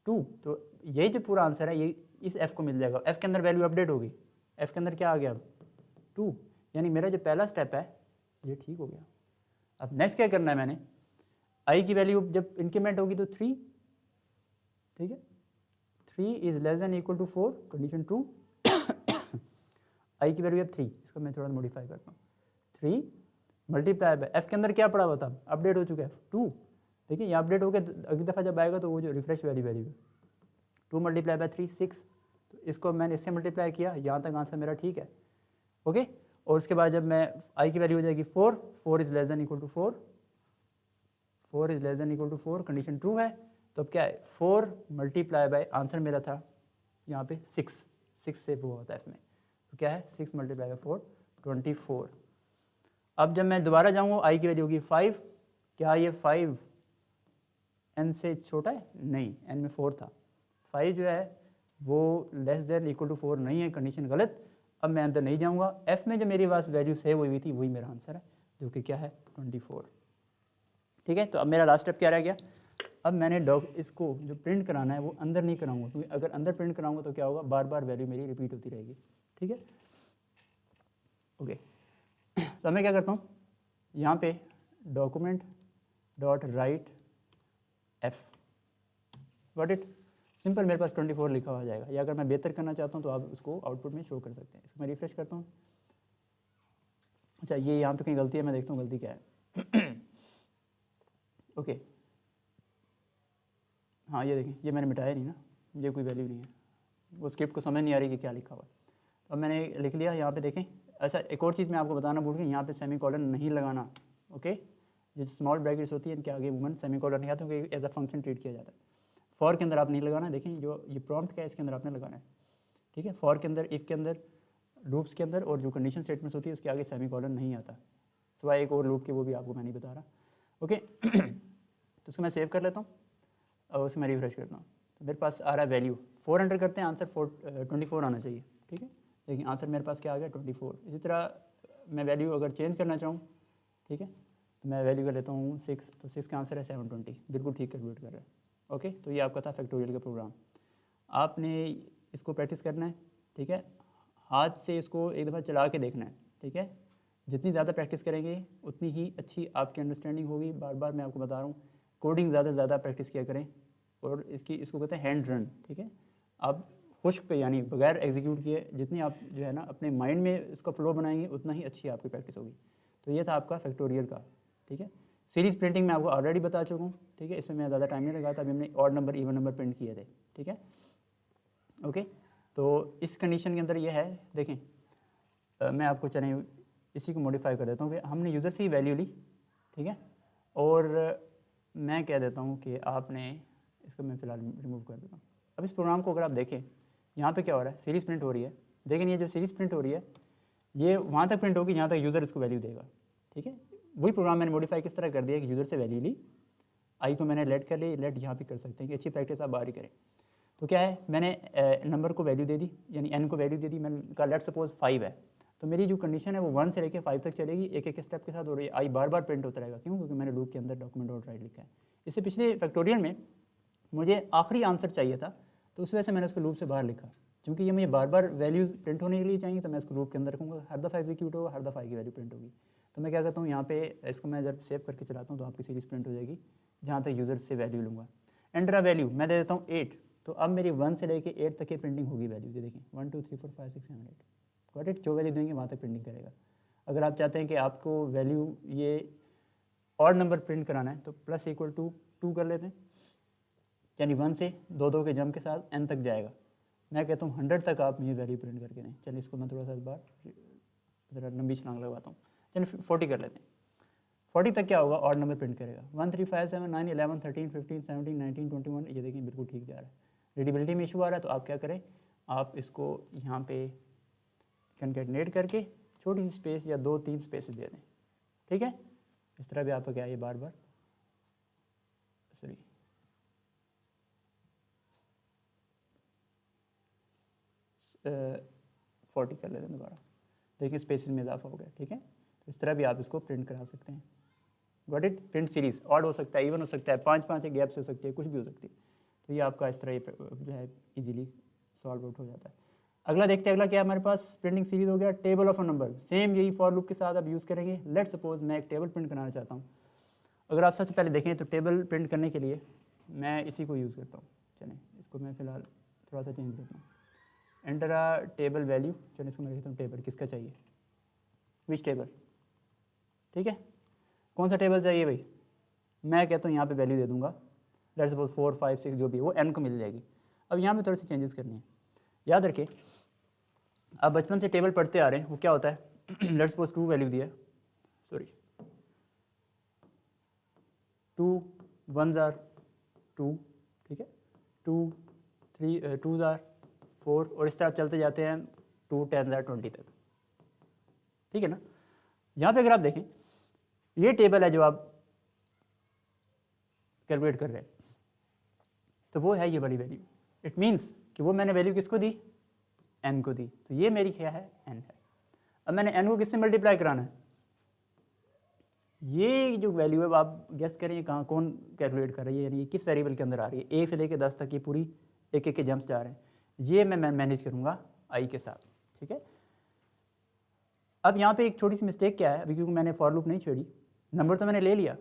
2। तो यही जो पूरा आंसर है ये इस f को मिल जाएगा, f के अंदर वैल्यू अपडेट होगी, f के अंदर क्या आ गया अब? 2, यानी मेरा जो पहला स्टेप है ये ठीक हो गया। अब नेक्स्ट क्या करना है मैंने? i की वैल्यू जब इंक्रीमेंट होगी तो 3, ठीक है, 3 is less than equal to 4, condition true, i की वैल्यू अब 3, इसको मैं थोड़ा मॉडिफाई करता हूँ, 3 मल्टीप्लाई बाय f के अंदर क्या पड़ा हुआ था? अपडेट हो चुका है 2, देखिए ये अपडेट हो गया, अगली दफ़ा जब आएगा तो वो जो रिफ्रेश वैल्यू है 2 मल्टीप्लाई बाय 3 6, तो इसको मैंने इससे मल्टीप्लाई किया, यहाँ तक आंसर मेरा ठीक है, ओके। और उसके बाद जब मैं i की वैल्यू हो जाएगी 4, 4 is less than equal to 4, 4 is less than equal to 4, condition true है। तो अब क्या है? 4 मल्टीप्लाई बाय, आंसर मेरा था यहाँ पे 6 से वो होता है f में, तो क्या है? 6 मल्टीप्लाई बाय 4, 24। अब जब मैं दोबारा जाऊँगा i की वैल्यू होगी 5, क्या ये 5 n से छोटा है? नहीं, n में 4 था, 5 जो है वो लेस देन इक्वल टू 4 नहीं है, कंडीशन गलत। अब मैं अंदर नहीं जाऊँगा, f में जो मेरे पास वैल्यू सेव हुई थी वही मेरा आंसर है, जो कि क्या है? 24, ठीक है। तो अब मेरा लास्ट स्टेप क्या रह गया? अब मैंने इसको जो प्रिंट कराना है वो अंदर नहीं कराऊंगा, क्योंकि अगर अंदर प्रिंट कराऊंगा तो क्या होगा? बार बार वैल्यू मेरी रिपीट होती रहेगी, ठीक है, ओके। तो मैं क्या करता हूँ, यहाँ पे document dot right f, got it, simple, मेरे पास 24 लिखा हुआ जाएगा, या अगर मैं बेहतर करना चाहता हूँ तो आप उसको आउटपुट में शो कर सकते हैं। इसको मैं रिफ्रेश करता हूँ, अच्छा ये यहाँ पे कहीं गलती है, मैं देखता हूँ गलती क्या है। ओके, हाँ ये देखें, ये मैंने मिटाया नहीं ना, ये कोई वैल्यू नहीं है, वो स्क्रिप्ट को समझ नहीं आ रही कि क्या लिखा हुआ है, तो अब मैंने लिख लिया यहाँ पे देखें। अच्छा एक और चीज़ मैं आपको बताना भूल गया, यहाँ पे सेमीकोलन नहीं लगाना, ओके, जो स्मॉल ब्रैकेट्स होती है इनके आगे वुमन सेमीकोलन नहीं आता क्योंकि एज अ फंक्शन ट्रीट किया जाता है। फॉर के अंदर आप नहीं लगाना, देखें जो ये प्रॉम्प्ट का है इसके अंदर आपने लगाना है, ठीक है। फॉर के अंदर, इफ़ के अंदर, लूप्स के अंदर और जो कंडीशन स्टेटमेंट्स होती है उसके आगे सेमीकोलन नहीं आता, सिवाय एक और लूप के, वो भी आपको मैं नहीं बता रहा। ओके तो उसको मैं सेव कर लेता हूँ और उसमें रिफ्रेश करता हूँ, तो मेरे पास आ रहा है वैल्यू 4 एंटर करते हैं, आंसर 24 आना चाहिए, ठीक है। लेकिन आंसर मेरे पास क्या आ गया 24। इसी तरह मैं वैल्यू अगर चेंज करना चाहूँ, ठीक है, तो मैं वैल्यू कर लेता हूँ 6, तो 6 का आंसर है 720, बिल्कुल ठीक कैलकुलेट कर रहा है। ओके तो ये आपका था फैक्टोरियल का प्रोग्राम। आपने इसको प्रैक्टिस करना है, ठीक है, हाथ से इसको एक दफ़ा चला के देखना है, ठीक है। जितनी ज़्यादा प्रैक्टिस करेंगे उतनी ही अच्छी आपकी अंडरस्टैंडिंग होगी। बार बार मैं आपको बता रहा हूँ, कोडिंग ज़्यादा से ज़्यादा प्रैक्टिस किया करें, और इसको कहते हैं हैंड रन, ठीक है। आप खुश्क पे यानी बगैर एग्जीक्यूट किए जितनी आप जो है ना अपने माइंड में इसका फ्लो बनाएंगे उतना ही अच्छी आपकी प्रैक्टिस होगी। तो ये था आपका फैक्टोरियल का, ठीक है। सीरीज़ प्रिंटिंग मैं आपको ऑलरेडी बता चुका हूँ, ठीक है, इसमें मैं ज़्यादा टाइम नहीं लगा था। अभी हमने odd number even number print किए थे, ठीक है। ओके तो इस कंडीशन के अंदर ये है, देखें मैं आपको चलें इसी को मॉडिफाई कर देता हूँ कि हमने यूज़र से ही वैल्यू ली, ठीक है, और मैं कह देता हूँ कि आपने इसको, मैं फ़िलहाल रिमूव कर देता हूँ। अब इस प्रोग्राम को अगर आप देखें, यहाँ पे क्या हो रहा है, सीरीज़ प्रिंट हो रही है, लेकिन ये जो सीरीज़ प्रिंट हो रही है ये वहाँ तक प्रिंट होगी जहाँ तक यूज़र इसको वैल्यू देगा, ठीक है। वही प्रोग्राम मैंने मॉडिफाई किस तरह कर दिया कि यूज़र से वैल्यू ली, आई को मैंने लेट कर ली, लेट यहाँ पे कर सकते हैं कि अच्छी प्रैक्टिस आप बाहर ही करें। तो क्या है, मैंने नंबर को वैल्यू दे दी, यानी n को वैल्यू दे दी, मैंने कहा लेट सपोज 5 है, तो मेरी जो कंडीशन है वो 1 से लेकर 5 तक चलेगी, एक एक स्टेप के साथ, और आई बार बार प्रिंट होता रहेगा। क्यों? क्योंकि मैंने लूप के अंदर डॉक्यूमेंट डॉट राइट लिखा है। इससे पिछले फैक्टोरियल में मुझे आखिरी आंसर चाहिए था, तो उस वजह से मैंने उसको लूप से बाहर लिखा, क्योंकि ये मुझे बार बार वैल्यूज़ प्रिंट होने के लिए चाहिए, तो मैं इसको लूप के अंदर रखूँगा, हर दफ़ा एग्जीक्यूट होगा, हर दफ़ा की वैल्यू प्रिंट होगी। तो मैं क्या करता हूँ, यहाँ पे इसको मैं जब सेव करके चलाता हूँ तो आपकी सीरीज़ प्रिंट हो जाएगी जहाँ तक यूज़र से वैल्यू लूँगा। एंटर अ वैल्यू मैं दे देता हूँ 8, तो अब मेरी 1 से लेके 8 तक की प्रिंटिंग होगी वैल्यू, ये देखें 1 2 3 4 5 6 7 8, गॉट इट। जो वैल्यू देंगे वहाँ तक प्रिंटिंग करेगा। अगर आप चाहते हैं कि आपको वैल्यू ये ऑड नंबर प्रिंट कराना है तो प्लस इक्वल टू 2 कर लेते हैं, यानी 1 से 2 के जम के साथ n तक जाएगा। मैं कहता हूँ 100 तक आप ये वैल्यू प्रिंट करके दें। चलिए इसको मैं थोड़ा सा इस बार ज़रा लंबी छलांग लगवाता हूँ, चलिए 40 कर लेते हैं। 40 तक क्या होगा, ऑड नंबर प्रिंट करेगा। 1 3 5 7 9 11 13 15 17 19 21, ये देखिए बिल्कुल ठीक जा रहा है। रीडेबिलिटी में इशू आ रहा है, तो आप क्या करें, आप इसको यहाँ पे कनकेटनेट करके छोटी सी स्पेस या 2-3 स्पेसेस दे दें, ठीक है। इस तरह भी आपका क्या है, ये बार बार सॉरी 40 कर लेते हैं दोबारा, देखिए स्पेसेस में इजाफा हो गया, ठीक है। तो इस तरह भी आप इसको प्रिंट करा सकते हैं। Got it. Print series odd हो सकता है, इवन हो सकता है, 5-5 गैप से हो सकती है, कुछ भी हो सकती है। तो ये आपका इस तरह जो है इजीली सॉल्व आउट हो जाता है। अगला देखते हैं, अगला क्या है हमारे पास, प्रिंटिंग सीरीज हो गया table of a number. Same यही फॉर लूप के साथ आप यूज़ करेंगे। लेट सपोज मैं एक टेबल प्रिंट कराना चाहता हूँ। अगर आप सबसे पहले देखें तो टेबल प्रिंट करने के लिए मैं इसी को यूज़ करता हूँ। चलें इसको मैं फ़िलहाल थोड़ा सा चेंज करता हूँ। एंटर आ टेबल वैल्यू, चलिए इसको मैं लिखता हूँ टेबल, किसका चाहिए, विच टेबल, ठीक है। कौन सा टेबल चाहिए भाई, मैं कहता हूँ यहाँ पे वैल्यू दे दूँगा, लेट सपोज 4 5 6 जो भी वो n को मिल जाएगी। अब यहाँ पे थोड़ी सी चेंजेस करनी है। याद रखें आप बचपन से टेबल पढ़ते आ रहे हैं, वो क्या होता है लेट सपोज 2 वैल्यू दिया, सॉरी 2 1s आर 2, ठीक है, 2 3 2s आर 4, और इस तरह आप चलते जाते हैं 2 10s आर 20 तक, ठीक है ना। यहाँ पे अगर आप देखें ये टेबल है जो आप कैलकुलेट कर रहे हैं, तो वो है ये वाली वैल्यू। इट मीन्स कि वो मैंने वैल्यू किसको दी, n को दी, तो ये मेरी क्या है, n है। अब मैंने n को किससे मल्टीप्लाई कराना है, ये जो वैल्यू है आप गेस करें कहाँ कौन कैलकुलेट कर रही है, यानी किस वेरिएबल के अंदर आ रही है। 1 से लेकर 10 तक ये पूरी एक एक के जम्प्स जा रहे हैं, ये मैं मैनेज करूँगा i के साथ, ठीक है। अब यहाँ पे एक छोटी सी मिस्टेक क्या है, अभी क्योंकि मैंने फॉर लूप नहीं छोड़ी, नंबर तो मैंने ले लिया,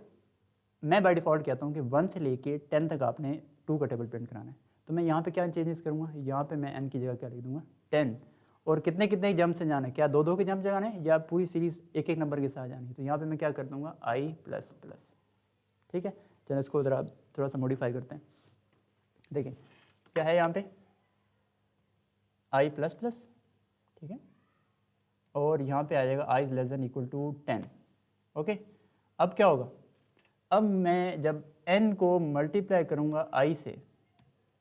मैं बाय डिफ़ॉल्ट कहता हूँ कि 1 से लेके 10 तक आपने 2 का टेबल प्रिंट कराना है। तो मैं यहाँ पे क्या चेंजेस करूँगा, यहाँ पे मैं n की जगह क्या लिख दूँगा 10, और कितने कितने जंप से जाना है, क्या 2-2 के जंप जाना है या पूरी सीरीज़ एक एक नंबर के साथ जानी है। तो यहाँ पे मैं क्या कर दूँगा i++, ठीक है। चलो इसको ज़रा थोड़ा सा मॉडिफाई करते हैं। देखें क्या है यहाँ पे i++, ठीक है, और यहाँ पे आ जाएगा i < 10। ओके, अब क्या होगा, अब मैं जब n को मल्टीप्लाई करूँगा i से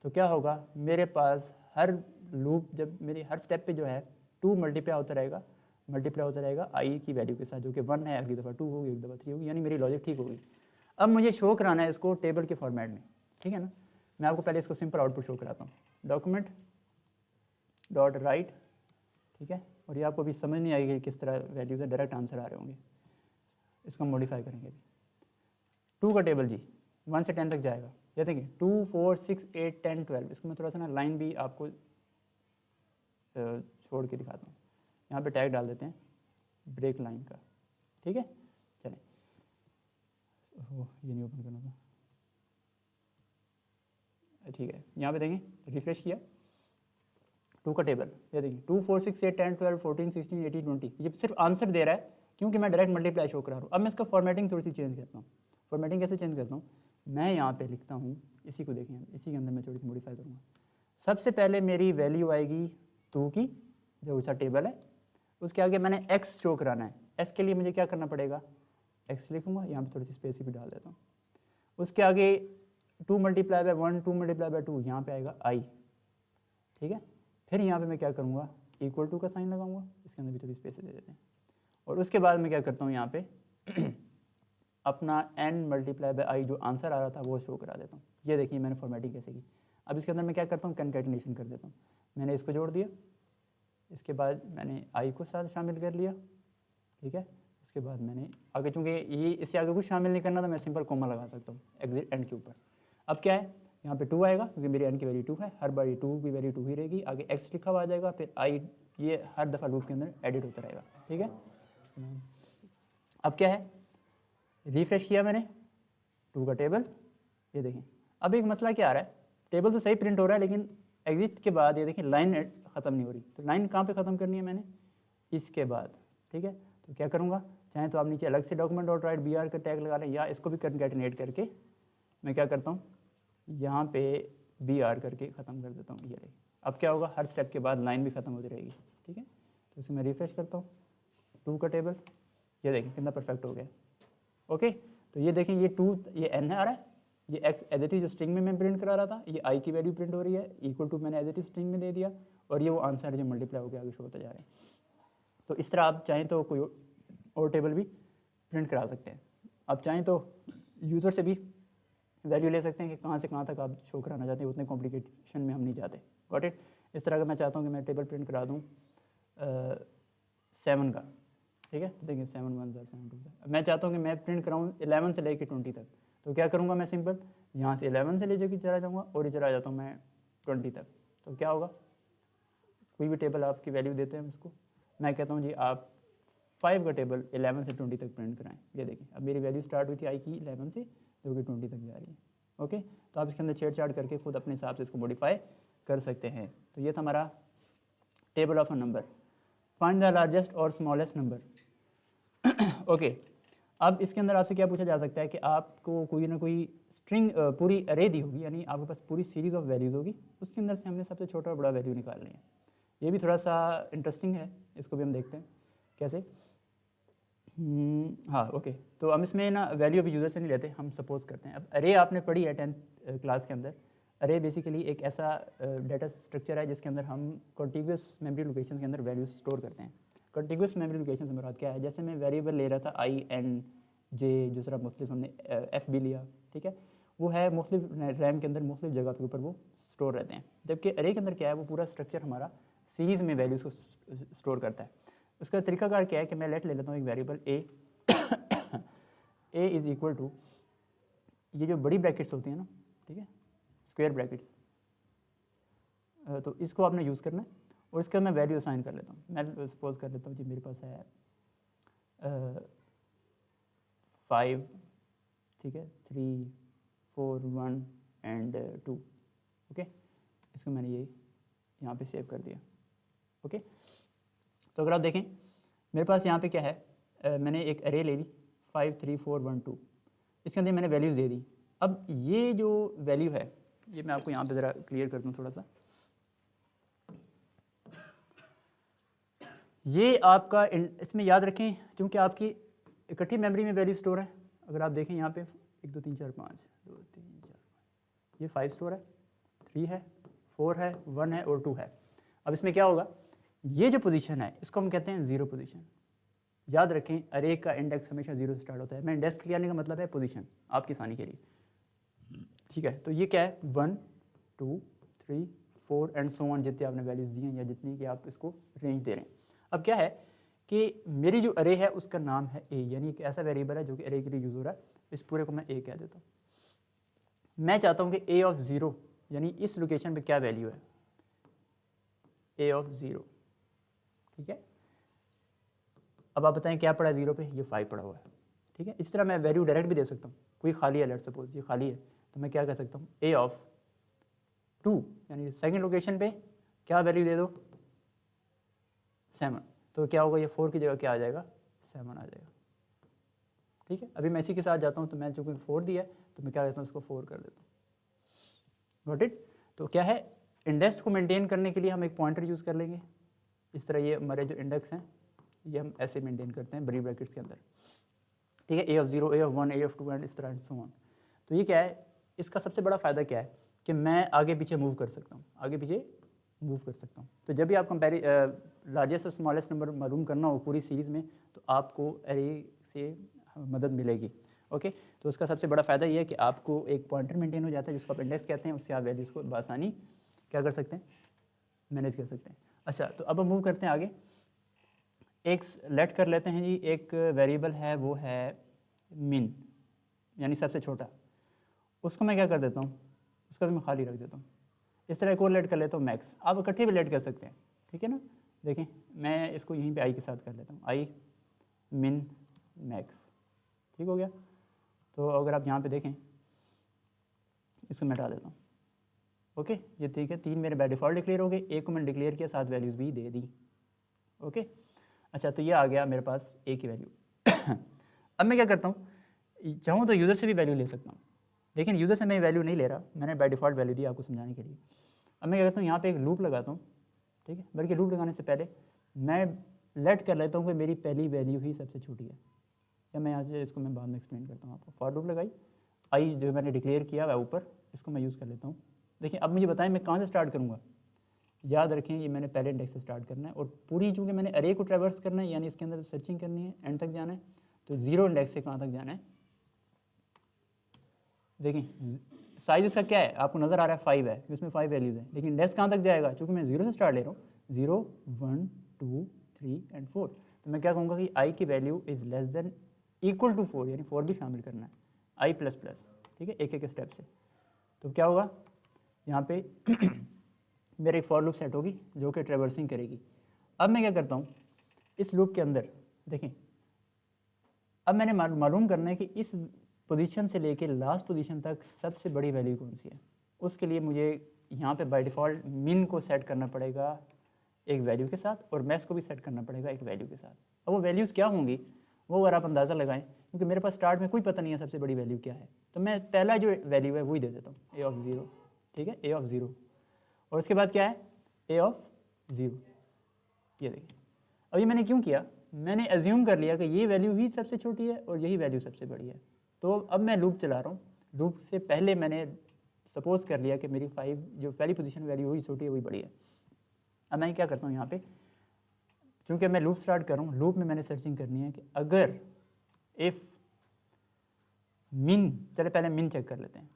तो क्या होगा, मेरे पास हर लूप जब मेरी हर स्टेप पे जो है 2 मल्टीप्लाई होता रहेगा i की वैल्यू के साथ, जो कि 1 है, अगली दफ़ा 2 होगी, एक दफ़ा 3 होगी, यानी मेरी लॉजिक ठीक होगी। अब मुझे शो कराना है इसको टेबल के फॉर्मेट में, ठीक है ना। मैं आपको पहले इसको सिंपल आउटपुट शो कराता हूँ, डॉक्यूमेंट डॉट राइट, ठीक है। और ये आपको अभी समझ नहीं आएगी किस तरह वैल्यूज़ है, डायरेक्ट आंसर आ रहे होंगे। इसको मॉडिफाई करेंगे अभी। 2 का टेबल जी 1 से 10 तक जाएगा। ये देखिए 2 4 6 8 10 12। इसको मैं थोड़ा सा ना लाइन भी आपको छोड़ के दिखाता हूँ। यहाँ पे टैग डाल देते हैं ब्रेक लाइन का, ठीक है। चलें, ये नहीं ओपन करना था, ठीक है। यहाँ पे देखें, रिफ्रेश किया, 2 का टेबल, ये देखिए 2 4 6 8 10 12 14 16 18 20। ये सिर्फ आंसर दे रहा है क्योंकि मैं डायरेक्ट मल्टीप्लाई शो करा रहा हूँ। अब मैं इसका फॉर्मेटिंग थोड़ी सी चेंज करता हूँ। फॉर्मेटिंग कैसे चेंज करता हूँ, मैं यहाँ पे लिखता हूँ, इसी को देखें, इसी के अंदर मैं थोड़ी सी मॉडिफाई करूँगा। सबसे पहले मेरी वैल्यू आएगी 2 की, जो उसका टेबल है, उसके आगे मैंने x शो कराना है। x के लिए मुझे क्या करना पड़ेगा, x लिखूँगा, यहाँ पे थोड़ी सी स्पेस भी डाल देता हूँ। उसके आगे 2 मल्टीप्लाई बाय 1, 2 मल्टीप्लाई बाय 2, यहाँ पे आएगा i, ठीक है। फिर यहाँ पे मैं क्या करूँगा, इक्वल टू का साइन लगाऊंगा, इसके अंदर भी थोड़ी स्पेस दे देते हैं। और उसके बाद मैं क्या करता हूँ, यहाँ पे अपना n मल्टीप्लाई बाय i जो आंसर आ रहा था वो शो करा देता हूँ। ये देखिए मैंने फॉर्मेटिंग कैसे की। अब इसके अंदर मैं क्या करता हूँ, कंकैटिनेशन कर देता हूँ। मैंने इसको जोड़ दिया, इसके बाद मैंने i को साथ शामिल कर लिया, ठीक है। उसके बाद मैंने आगे, चूँकि ये इससे आगे कुछ शामिल नहीं करना था, मैं सिंपल कोमा लगा सकता हूँ एग्जिट एंड के ऊपर। अब क्या है, यहाँ पे 2 आएगा क्योंकि मेरी n की वैल्यू 2 है, हर बार 2 की वैल्यू 2 ही रहेगी, आगे x लिखा हुआ आ जाएगा, फिर i ये हर दफ़ा लूप के अंदर एडिट होता रहेगा, ठीक है। अब क्या है, रिफ्रेश किया मैंने, 2 का टेबल, ये देखें। अब एक मसला क्या आ रहा है, टेबल तो सही प्रिंट हो रहा है लेकिन एग्जिट के बाद ये देखें लाइन ख़त्म नहीं हो रही। तो लाइन कहाँ पे ख़त्म करनी है मैंने, इसके बाद, ठीक है। तो क्या करूँगा, चाहे तो आप नीचे अलग से डॉक्यूमेंट डॉट राइट br का टैग लगा लें, या इसको भी कंकैटिनेट करके मैं क्या करता हूँ, यहाँ पे br करके ख़त्म कर देता हूँ, ये रही। अब क्या होगा, हर स्टेप के बाद लाइन भी ख़त्म होती रहेगी, ठीक है। तो इसे मैं रिफ्रेश करता हूँ, 2 का टेबल, ये देखें कितना परफेक्ट हो गया, ओके। तो ये देखें, ये 2 ये n आ रहा है, ये x एज इट इज जो स्ट्रिंग में मैं प्रिंट करा रहा था, ये i की वैल्यू प्रिंट हो रही है, इक्वल टू मैंने एज इट इज स्ट्रिंग में दे दिया, और ये वो आंसर है जो मल्टीप्लाई होकर आगे शो होते जा रहे हैं। तो इस तरह आप चाहें तो कोई और टेबल भी प्रिंट करा सकते हैं। आप चाहें तो यूज़र से भी वैल्यू ले सकते हैं कि कहाँ से कहाँ तक आप शो कराना चाहते हैं, उतने कॉम्प्लिकेशन में हम नहीं जाते। Got it. इस तरह का मैं चाहता हूँ कि मैं टेबल प्रिंट करा दूँ 7 का, ठीक है। देखिए 7 1 7 2, मैं चाहता हूँ कि मैं प्रिंट कराऊँ 11 से लेकर 20 तक। तो क्या करूँगा, मैं सिंपल यहाँ से 11 से ले जाकर चला जाऊँगा और ये चला जाता हूँ मैं 20 तक। तो क्या होगा, कोई भी टेबल आपकी वैल्यू देते हैं उसको, मैं कहता हूँ जी आप 5 का टेबल 11 से 20 तक प्रिंट कराएं। ये देखिए अब मेरी वैल्यू स्टार्ट हुई थी आई की 11 से, जो कि 20 तक जा रही है, ओके। तो आप इसके अंदर छेड़छाड़ करके खुद अपने हिसाब से इसको मॉडिफाई कर सकते हैं। तो ये था हमारा table of a number, find the largest और स्मॉलेस्ट नंबर, ओके। अब इसके अंदर आपसे क्या पूछा जा सकता है कि आपको कोई ना कोई स्ट्रिंग पूरी अरे दी होगी, यानी आपके पास पूरी सीरीज़ ऑफ वैल्यूज़ होगी, उसके अंदर से हमने सबसे छोटा और बड़ा वैल्यू निकालनी है। ये भी थोड़ा सा इंटरेस्टिंग है, इसको भी हम देखते हैं कैसे। हाँ ओके। तो हम इसमें ना वैल्यू अभी यूज़र से नहीं लेते, हम सपोज करते हैं। अब अरे आपने पढ़ी है 10th क्लास के अंदर। अरे बेसिकली एक ऐसा डाटा स्ट्रक्चर है जिसके अंदर हम कॉन्टिग्यूस मेमोरी लोकेशन के अंदर वैल्यूज स्टोर करते हैं। कॉन्टिग्यूस मेमोरी लोकेशन से मुराद क्या है, जैसे मैं वेरिएबल ले रहा था आई एन जे, दूसरा मुख्तलिफ हमने एफ भी लिया, ठीक है। वो है मुख्तलिफ रैम के अंदर मुख्तलिफ जगह के ऊपर वो स्टोर रहते हैं। जबकि अरे के अंदर क्या है, वो पूरा स्ट्रक्चर हमारा सीरीज़ में वैल्यूज़ को स्टोर करता है। उसका तरीकाकार क्या है कि मैं लेट ले लेता हूँ एक variable A, A is equal to, ये जो बड़ी ब्रैकेट्स होती हैं ना, ठीक है, स्क्वायर ब्रैकेट्स, तो इसको आपने यूज़ करना है और इसका मैं वैल्यू असाइन कर लेता हूँ। मैं सपोज कर लेता हूँ कि मेरे पास है 5, ठीक है, 3 4 1 एंड 2, ओके। इसको मैंने ये यहाँ पे सेव कर दिया, ओके। तो अगर आप देखें मेरे पास यहाँ पे क्या है, मैंने एक अरे ले ली 5 3 4 1 2, इसके अंदर मैंने वैल्यूज़ दे दी। अब ये जो वैल्यू है, ये मैं आपको यहाँ पे ज़रा क्लियर कर दूँ थोड़ा सा। ये आपका इसमें याद रखें, क्योंकि आपकी इकट्ठी मेमोरी में वैल्यू स्टोर है। अगर आप देखें यहाँ पे 1 2 3 4 5 2 3 4 5 ये 5 स्टोर है, 3 है, 4 है, 1 है और 2 है। अब इसमें क्या होगा, ये जो पोजीशन है इसको हम कहते हैं ज़ीरो पोजीशन। याद रखें अरे का इंडेक्स हमेशा जीरो से स्टार्ट होता है। मैं इंडेक्स क्लियर करने का मतलब है पोजीशन, आपकी आसानी के लिए, ठीक है। तो ये क्या है 1 2 3 4 एंड सो ऑन, जितने आपने वैल्यूज़ दी हैं या जितनी कि आप इसको रेंज दे रहे हैं। अब क्या है कि मेरी जो अरे है उसका नाम है ए, यानी एक ऐसा वेरिएबल है जो कि अरे के लिए यूज़ हो रहा है। इस पूरे को मैं ए कह देता हूँ। मैं चाहता हूँ कि ए ऑफ ज़ीरो यानी इस लोकेशन पे क्या वैल्यू है, ए ऑफ ज़ीरो, ठीक है। अब आप बताएं क्या पड़ा है ज़ीरो पे, ये 5 पड़ा हुआ है, ठीक है। इस तरह मैं वैल्यू डायरेक्ट भी दे सकता हूँ, कोई खाली है, लेट्स सपोज ये खाली है, तो मैं क्या कह सकता हूँ ए ऑफ 2 यानी सेकंड लोकेशन पे क्या वैल्यू दे दो 7, तो क्या होगा ये 4 की जगह क्या आ जाएगा 7 आ जाएगा, ठीक है। अभी मैं इसी के साथ जाता हूँ, तो मैं चूँकि 4 दिया है तो मैं क्या करता हूँ उसको 4 कर देता हूँ, गॉट इट। तो क्या है इंडेक्स को मेंटेन करने के लिए हम एक पॉइंटर यूज़ कर लेंगे। इस तरह ये हमारे जो इंडेक्स हैं ये हम ऐसे मेंटेन करते हैं बड़ी ब्रैकेट्स के अंदर, ठीक है। A of 0, A of 1, A of 2 and इस तरह एंड सो ऑन। तो ये क्या है, इसका सबसे बड़ा फ़ायदा क्या है कि मैं आगे पीछे मूव कर सकता हूँ, आगे पीछे मूव कर सकता हूँ। तो जब भी आप लार्जेस्ट और स्मॉलेस्ट नंबर मालूम करना हो पूरी सीरीज़ में, तो आपको एरे से मदद मिलेगी, ओके। तो उसका सबसे बड़ा फ़ायदा ये है कि आपको एक पॉइंटर मेंटेन हो जाता है जिसको आप इंडेक्स कहते हैं, उससे आप वैल्यूज़ को बआसानी क्या कर सकते हैं, मैनेज कर सकते हैं। अच्छा, तो अब हम मूव करते हैं आगे। एक लेट कर लेते हैं जी, एक वेरिएबल है वो है मिन यानी सबसे छोटा, उसको मैं क्या कर देता हूँ, उसका भी मैं खाली रख देता हूँ। इस तरह एक और लेट कर लेता हूँ मैक्स, आप इकट्ठे भी लेट कर सकते हैं, ठीक है ना। देखें मैं इसको यहीं पे आई के साथ कर लेता हूँ, आई मिन मैक्स, ठीक हो गया। तो अगर आप यहाँ पे देखें इसको मैं हटा देता हूँ, ओके। ये ठीक है, 3 मेरे बाय डिफ़ॉल्ट डिक्लेयर हो गए, एक को मैंने डिक्लेयर किया, साथ वैल्यूज़ भी दे दी, ओके। अच्छा, तो ये आ गया मेरे पास ए की वैल्यू। अब मैं क्या करता हूँ, चाहूँ तो यूज़र से भी वैल्यू ले सकता हूँ, लेकिन यूज़र से मैं वैल्यू नहीं ले रहा, मैंने बाय डिफ़ॉल्ट वैल्यू दी आपको समझाने के लिए। अब मैं क्या करता हूँ, यहाँ पे एक लूप लगाता हूँ, ठीक है। बल्कि लूप लगाने से पहले मैं लेट कर लेता हूँ कि मेरी पहली वैल्यू ही सबसे छोटी है, या मैं यहाँ से इसको मैं बाद में एक्सप्लेन करता हूँ आपको। फॉर लूप लगाई, आई जो मैंने डिक्लेयर किया है ऊपर, इसको मैं यूज़ कर लेता हूँ। देखिए अब मुझे बताएं मैं कहाँ से स्टार्ट करूँगा। याद रखें ये मैंने पहले इंडेक्स से स्टार्ट करना है, और पूरी चूँकि मैंने अरे को ट्रैवर्स करना है, यानी इसके अंदर सर्चिंग करनी है, एंड तक जाना है, तो 0 इंडेक्स से कहाँ तक जाना है। देखें साइज इसका क्या है, आपको नज़र आ रहा है 5 है, इसमें 5 वैल्यूज़ है, लेकिन इंडेक्स कहाँ तक जाएगा, चूँकि मैं 0 से स्टार्ट ले रहा हूँ, 0 1 2 3 एंड 4, तो मैं क्या कहूँगा कि आई की value is less than equal to 4, यानी 4 भी शामिल करना है, आई प्लस प्लस, ठीक है, एक एक स्टेप से। तो क्या होगा यहाँ पे मेरे एक फॉर लूप सेट होगी जो कि ट्रेवर्सिंग करेगी। अब मैं क्या करता हूँ इस लूप के अंदर, देखें अब मैंने मालूम करना है कि इस पोजीशन से लेके लास्ट पोजीशन तक सबसे बड़ी वैल्यू कौन सी है। उसके लिए मुझे यहाँ पे बाय डिफ़ॉल्ट मिन को सेट करना पड़ेगा एक वैल्यू के साथ, और मैक्स को भी सेट करना पड़ेगा एक वैल्यू के साथ। अब वो वैल्यूज़ क्या होंगी वो अगर आप अंदाज़ा लगाएं, क्योंकि मेरे पास स्टार्ट में कोई पता नहीं है सबसे बड़ी वैल्यू क्या है, तो मैं पहला जो वैल्यू है वही दे देता हूँ, ए ऑफ 0, ठीक है, ए ऑफ 0, और उसके बाद क्या है ए ऑफ 0। ये देखिए अब ये मैंने क्यों किया, मैंने एज्यूम कर लिया कि ये वैल्यू ही सबसे छोटी है और यही वैल्यू सबसे बड़ी है। तो अब मैं लूप चला रहा हूँ, लूप से पहले मैंने सपोज कर लिया कि मेरी 5 जो पहली पोजीशन वैल्यू हुई छोटी है वही बड़ी है। अब मैं क्या करता हूँ यहाँ पे, चूँकि मैं लूप स्टार्ट कर रहा हूँ, लूप में मैंने सर्चिंग करनी है कि अगर इफ़ मिन, चले पहले मिन चेक कर लेते हैं।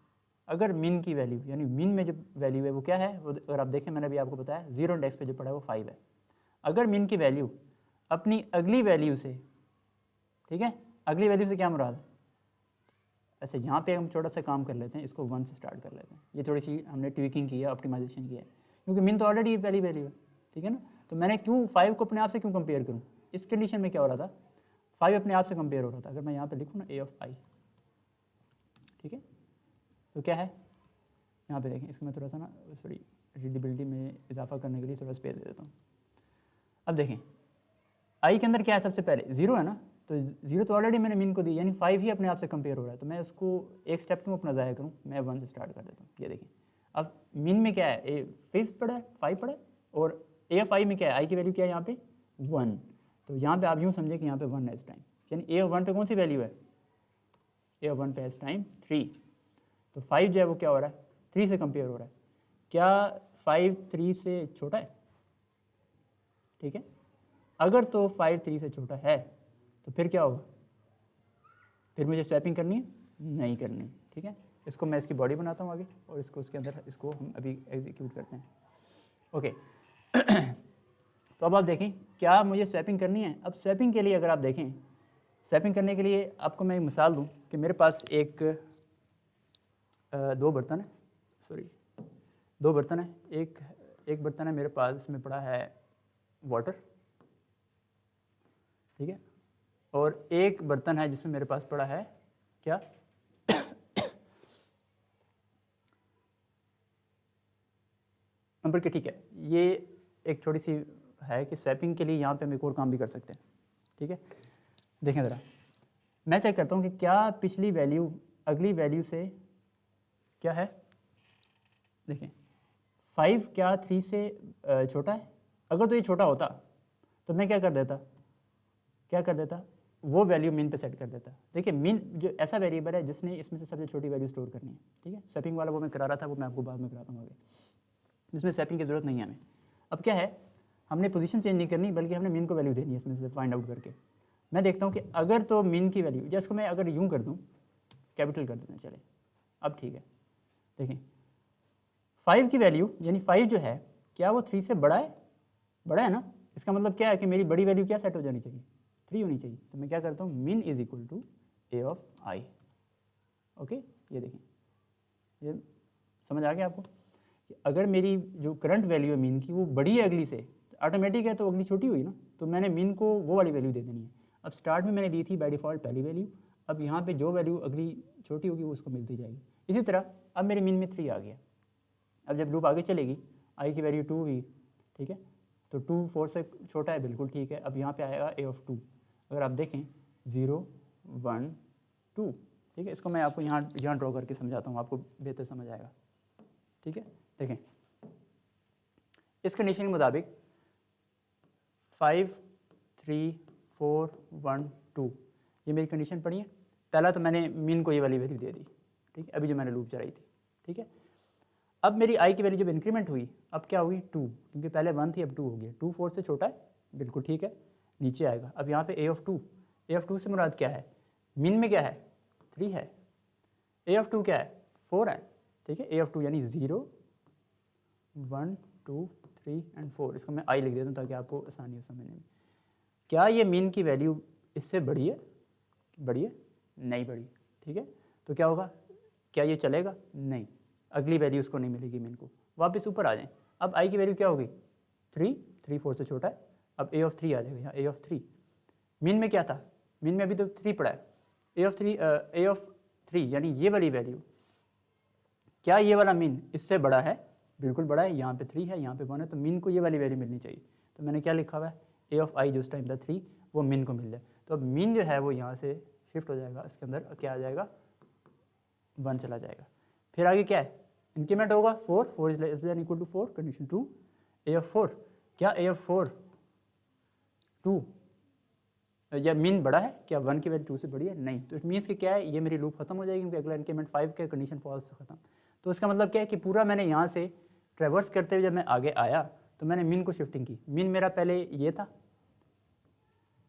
अगर मिन की वैल्यू यानी मिन में जो वैल्यू है वो क्या है, वो अगर आप देखें मैंने अभी आपको बताया 0 इंडेक्स पे जो पड़ा है वो 5 है। अगर मिन की वैल्यू अपनी अगली वैल्यू से, ठीक है, अगली वैल्यू से क्या मुराद है, अच्छा यहाँ पे हम छोटा सा काम कर लेते हैं, इसको 1 से स्टार्ट कर लेते हैं। ये थोड़ी सी हमने ट्विकिंग की है, ऑप्टिमाइजेशन किया है, क्योंकि मिन तो ऑलरेडी पहली वैल्यू है, ठीक है ना। तो मैंने क्यों 5 को अपने आप से क्यों कंपेयर करूँ, इस कंडीशन में क्या हो रहा था 5 अपने आप से कंपेयर हो रहा था। अगर मैं यहाँ पे लिखूँ ना ए ऑफ आई, ठीक है, तो क्या है यहाँ पे देखें, इसको मैं थोड़ा सा ना सॉरी रीडेबिलिटी में इजाफा करने के लिए थोड़ा स्पेस दे देता हूँ। अब देखें आई के अंदर क्या है, सबसे पहले 0 है ना, तो 0 तो ऑलरेडी मैंने मिन को दी, यानी 5 ही अपने आप से कंपेयर हो रहा है। तो मैं उसको एक स्टेप क्यों अपना ज़ाया करूँ, मैं 1 से स्टार्ट कर देता हूँ। ये देखें अब मिन में क्या है, ए 5 पड़ा है, 5 पड़ा है, और ए ऑफ आई में क्या है, आई की वैल्यू क्या है यहाँ पे 1। तो यहाँ पे आप यूँ समझें कि यहाँ पे 1 है इस टाइम, यानी ए ऑफ 1 पे कौन सी वैल्यू है, ए ऑफ 1 पे एस टाइम 3। तो 5 जो है वो क्या हो रहा है, 3 से कंपेयर हो रहा है। क्या 5 3 से छोटा है? ठीक है, अगर तो 5 3 से छोटा है तो फिर क्या होगा, फिर मुझे स्वैपिंग करनी है? नहीं करनी। ठीक है, इसको मैं इसकी बॉडी बनाता हूँ आगे और इसको उसके अंदर इसको हम अभी एग्जीक्यूट करते हैं। ओके तो अब आप देखें क्या मुझे स्वैपिंग करनी है। अब स्वैपिंग के लिए अगर आप देखें, स्वैपिंग करने के लिए आपको मैं एक मिसाल दूं कि मेरे पास एक दो बर्तन है, सॉरी दो बर्तन है, एक बर्तन है मेरे पास, इसमें पड़ा है वाटर, ठीक है, और एक बर्तन है जिसमें मेरे पास पड़ा है क्या, नंबर के। ठीक है, ये एक छोटी सी है कि स्वैपिंग के लिए यहाँ पे हम एक और काम भी कर सकते हैं। ठीक है, देखें ज़रा, मैं चेक करता हूँ कि क्या पिछली वैल्यू अगली वैल्यू से क्या है। देखें 5 क्या 3 से छोटा है? अगर तो ये छोटा होता तो मैं क्या कर देता, वो वैल्यू मिन पे सेट कर देता। देखिए मिन जो ऐसा वेरिएबल है जिसने इसमें से सबसे छोटी वैल्यू स्टोर करनी है। ठीक है, स्वैपिंग वाला वो मैं करा रहा था, वो मैं आपको बाद में कराता हूँ आगे, जिसमें स्वैपिंग की ज़रूरत नहीं है हमें। अब क्या है, हमने पोजीशन चेंज नहीं करनी बल्कि हमने मिन को वैल्यू देनी है इसमें से फाइंड आउट करके। मैं देखता हूँ कि अगर तो मिन की वैल्यू, जैसे को मैं अगर यूँ कर दूँ, कैपिटल कर देते हैं, चले अब ठीक है। देखें 5 की वैल्यू यानी 5 जो है क्या वो 3 से बड़ा है ना। इसका मतलब क्या है कि मेरी बड़ी वैल्यू क्या सेट हो जानी चाहिए, 3 होनी चाहिए। तो मैं क्या करता हूँ, min is equal to A of i. Okay, ये देखें, ये समझ आ गया आपको कि अगर मेरी जो करंट वैल्यू है मीन की वो बड़ी है अगली से, ऑटोमेटिक है तो अगली छोटी हुई ना, तो मैंने मीन को वो वाली वैल्यू दे देनी है। अब स्टार्ट में मैंने दी थी बाय डिफ़ॉल्ट पहली वैल्यू, अब यहाँ पे जो वैल्यू अगली छोटी होगी वो उसको मिलती जाएगी। इसी तरह अब मेरे मीन में 3 आ गया। अब जब लूप आगे चलेगी, आई की वैल्यू 2 हुई, ठीक है, तो 2 4 से छोटा है, बिल्कुल ठीक है। अब यहाँ पे आएगा ए ऑफ 2, अगर आप देखें 0 1 2, ठीक है। इसको मैं आपको यहाँ ड्रॉ करके समझाता हूँ, आपको बेहतर समझ आएगा। ठीक है, देखें इस कंडीशन के मुताबिक 5 3 4 1 2 ये मेरी कंडीशन पड़ी है। पहला तो मैंने मीन को ये वाली वैल्यू दे दी, ठीक है, अभी जो मैंने लूप चलाई थी। ठीक है, अब मेरी आई की वैल्यू जब इंक्रीमेंट हुई, अब क्या हुई 2, क्योंकि पहले 1 थी अब 2 हो गया। 2 4 से छोटा है, बिल्कुल ठीक है, नीचे आएगा। अब यहाँ पे ए ऑफ 2 से मुराद क्या है, मीन में क्या है 3 है, ए ऑफ 2 क्या है 4 है। ठीक है, ए ऑफ 2 यानी 0 1 2 3 एंड 4, इसको मैं आई लिख देता हूँ ताकि आपको आसानी हो समझने में। क्या ये मीन की वैल्यू इससे बड़ी है? नहीं बड़ी। ठीक है, तो क्या होगा, क्या ये चलेगा? नहीं, अगली वैल्यू उसको नहीं मिलेगी मीन को। वापस ऊपर आ जाएं, अब आई की वैल्यू क्या होगी 3 4 से छोटा है, अब ए ऑफ 3 आ जाएगा यहाँ, ए ऑफ 3। मीन में क्या था, मीन में अभी तो 3 पड़ा है, ए ऑफ 3 यानी ये वाली वैल्यू, क्या ये वाला मीन इससे बड़ा है? बिल्कुल बड़ा है, यहाँ पे 3 है, यहाँ पे 1 है, तो मीन को ये वाली वैल्यू मिलनी चाहिए। तो मैंने क्या लिखा हुआ है, ए ऑफ आई जो उस टाइम था 3, वो मीन को मिल जाए। तो अब मीन जो है वो यहाँ से शिफ्ट हो जाएगा, इसके अंदर क्या आ जाएगा 1 चला जाएगा। फिर आगे क्या है, इंक्रीमेंट होगा 4 is less than equal to 4, condition 2, A of 4, क्या ए ऑफ 4 2 या मीन बड़ा है, क्या 1 की वैल्यू 2 से बड़ी है? नहीं। तो इट मीन्स कि क्या है, ये मेरी लूप खत्म हो जाएगी क्योंकि अगला इंक्रीमेंट 5 का कंडीशन फॉल्स से खत्म। तो इसका मतलब क्या है कि पूरा मैंने यहाँ से ट्रेवर्स करते हुए जब मैं आगे आया तो मैंने मीन को शिफ्टिंग की। मीन मेरा पहले ये था,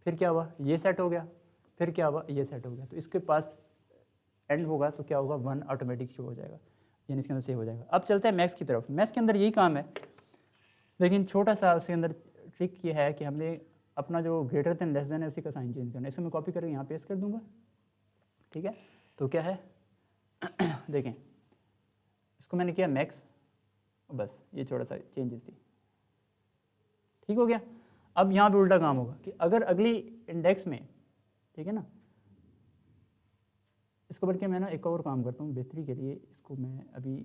फिर क्या हुआ ये सेट हो गया, फिर क्या हुआ ये सेट हो गया, तो इसके पास एंड होगा तो क्या होगा 1 ऑटोमेटिक शो हो जाएगा, यानी इसके अंदर सेव हो जाएगा। अब चलते हैं मैक्स की तरफ। मैक्स के अंदर यही काम है, लेकिन छोटा सा उसके अंदर ट्रिक ये है कि हमने अपना जो ग्रेटर देन लेस देन है उसी का साइन चेंज करना है। इसको मैं कॉपी करके यहाँ पेस्ट कर दूँगा। ठीक है, तो क्या है देखें, इसको मैंने किया मैक्स, बस ये छोटा सा चेंजेस थी, ठीक हो गया। अब यहाँ पे उल्टा काम होगा कि अगर अगली इंडेक्स में, ठीक है ना, इसको बल्कि मैं ना एक और काम करता हूँ बेहतरी के लिए, इसको मैं अभी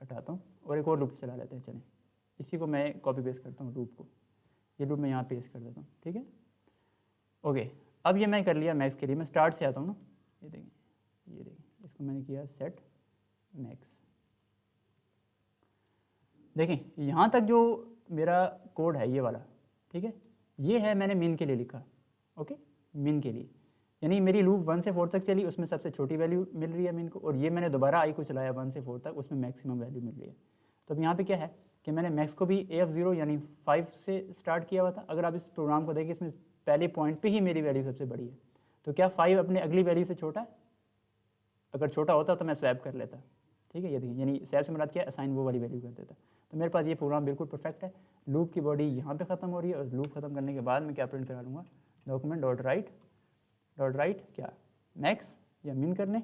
हटाता हूँ और एक और लूप चला लेते हैं। चलें, इसी को मैं कॉपी पेस्ट करता हूँ लूप को, ये लूप मैं यहाँ पेस्ट कर देता हूँ। ठीक है, ओके, अब ये मैं कर लिया मैक्स के लिए। मैं स्टार्ट से आता हूँ ना, ये देखें इसको मैंने किया सेट मैक्स। देखें यहाँ तक जो मेरा कोड है ये वाला, ठीक है, ये है मैंने मीन के लिए लिखा। ओके, मीन के लिए यानी मेरी लूप 1 से 4 तक चली, उसमें सबसे छोटी वैल्यू मिल रही है मीन को, और ये मैंने दोबारा आई को चलाया 1 से 4 तक, उसमें मैक्सिमम वैल्यू मिल रही है। तो अब यहाँ पे क्या है कि मैंने मैक्स को भी AF0 यानी 5 से स्टार्ट किया हुआ था। अगर आप इस प्रोग्राम को देखें, इसमें पहले पॉइंट पे ही मेरी वैल्यू सबसे बड़ी है, तो क्या 5 अपने अगली वैल्यू से छोटा है? अगर छोटा होता तो मैं स्वैप कर लेता, ठीक है। ये देखिए, यानी स्वैप से मुराद क्या है, असाइन वो वाली वैल्यू कर देता। तो मेरे पास ये प्रोग्राम बिल्कुल परफेक्ट है। लूप की बॉडी यहाँ पे ख़त्म हो रही है, और लूप ख़त्म करने के बाद मैं क्या प्रिंट करा लूँगा, डॉक्यूमेंट डॉट राइट क्या मैक्स या मिन करने,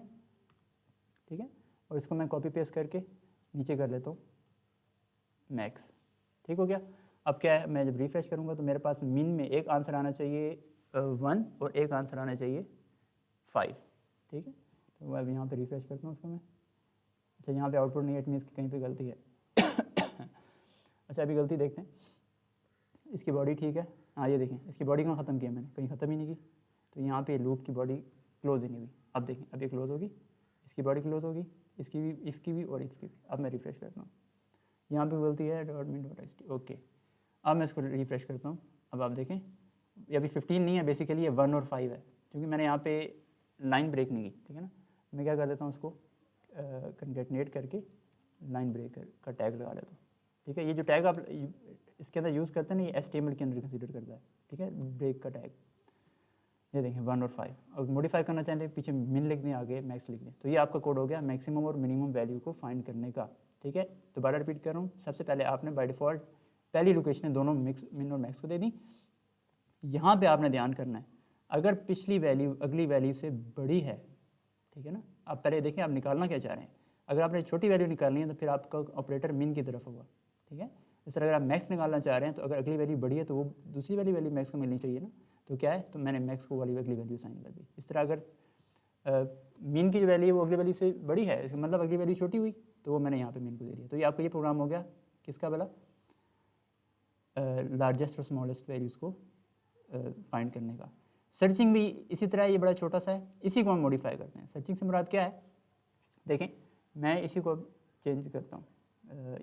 ठीक है। और इसको मैं कॉपी पेस्ट करके नीचे कर लेता हूँ मैक्स, ठीक हो गया। अब क्या है, मैं जब रिफ्रेश करूँगा तो मेरे पास मिन में एक आंसर आना चाहिए 1 और एक आंसर आना चाहिए 5, ठीक है। तो अब यहाँ पे रिफ्रेश करता हूँ उसको मैं। अच्छा, यहाँ पे आउटपुट नहीं है, इट मीन्स कहीं पे गलती है। अच्छा, अभी गलती देखते हैं। इसकी बॉडी ठीक है, हाँ ये देखें, इसकी बॉडी कहाँ ख़त्म किया मैंने, कहीं ख़त्म ही नहीं की। तो यहाँ पे लूप की बॉडी क्लोज ही नहीं हुई। अब देखें, अब ये क्लोज होगी, इसकी बॉडी क्लोज होगी, इसकी भी, इफ़ की भी और इफ़ की भी। अब मैं रिफ्रेश करता हूँ, यहाँ पे गलती है .min.ht, ओके। अब मैं इसको रिफ्रेश करता हूँ। अब आप देखें, ये अभी 15 नहीं है, बेसिकली ये 1 और 5 है, क्योंकि मैंने यहाँ पे लाइन ब्रेक नहीं की, ठीक है ना। मैं क्या कर देता हूँ, उसको कंकेटनेट करके लाइन ब्रेक का टैग लगा देता हूँ, ठीक है। ये जो टैग आप इसके अंदर यूज़ करते हैं ना, ये HTML के अंदर कंसीडर करता है, ठीक है, ब्रेक का टैग। ये देखें 1 और 5। और मॉडिफाई करना चाहते हैं, पीछे मिन लिख दें, आगे मैक्स लिख दें। तो ये आपका कोड हो गया मैक्सिमम और मिनिमम वैल्यू को फाइंड करने का, ठीक है। दोबारा रिपीट कर रहा हूँ, सबसे पहले आपने बाय डिफ़ॉल्ट पहली लोकेशन दोनों मिन और मैक्स को दे दी। यहाँ पे आपने ध्यान करना है, अगर पिछली वैल्यू अगली वैल्यू से बड़ी है, ठीक है ना। आप पहले देखें आप निकालना क्या चाह रहे हैं। अगर आपने छोटी वैल्यू निकालनी है तो फिर आपका ऑपरेटर मिन की तरफ होगा, ठीक है। इस तरह अगर आप मैक्स निकालना चाह रहे हैं तो अगर अगली वैल्यू बड़ी है तो वो दूसरी वाली वैल्यू मैक्स को मिलनी चाहिए ना। तो क्या है, तो मैंने मैक्स को वाली अगली वैल्यू साइन कर दी। इस तरह अगर मीन की जो वैल्यू है वो अगली वैल्यू से बड़ी है, इसका मतलब अगली वैल्यू छोटी हुई, तो वो मैंने यहाँ पे मीन को दे दिया। तो ये आपका ये प्रोग्राम हो गया किसका भला, लार्जेस्ट और स्मॉलेस्ट वैल्यूज़ को फाइंड करने का। सर्चिंग भी इसी तरह, ये बड़ा छोटा सा है, इसी को हम मॉडिफाई करते हैं। सर्चिंग से मुराद क्या है, देखें मैं इसी को चेंज करता हूँ,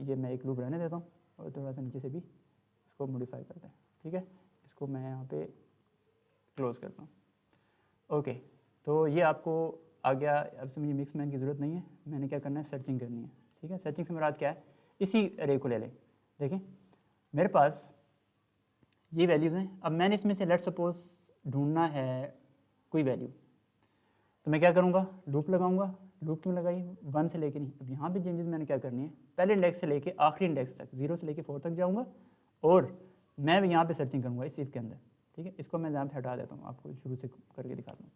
ये मैं एक लूप रहने देता हूँ और थोड़ा सा नीचे से भी इसको मॉडिफाई करते हैं, ठीक है। इसको मैं यहाँ पे क्लोज करता हूँ, ओके। तो ये आपको आ गया। अब से मुझे मिक्स मैन की ज़रूरत नहीं है, मैंने क्या करना है, सर्चिंग करनी है, ठीक है। सर्चिंग से मुराद क्या है, इसी अरे को ले लें। देखें मेरे पास ये वैल्यूज़ हैं, अब मैंने इसमें से लेट सपोज ढूंढना है कोई वैल्यू, तो मैं क्या करूँगा, लूप लगाऊंगा। लूप क्यों लगाई, 1 से लेके नहीं। अब यहाँ पे चेंजेस मैंने क्या करनी है, पहले इंडेक्स से लेके आखिरी इंडेक्स तक 0 से लेके 4 तक जाऊँगा, और मैं यहाँ पे सर्चिंग करूँगा इस इफ के अंदर, ठीक है। इसको मैं यहाँ पे हटा देता हूँ, आपको शुरू से करके दिखाता हूँ।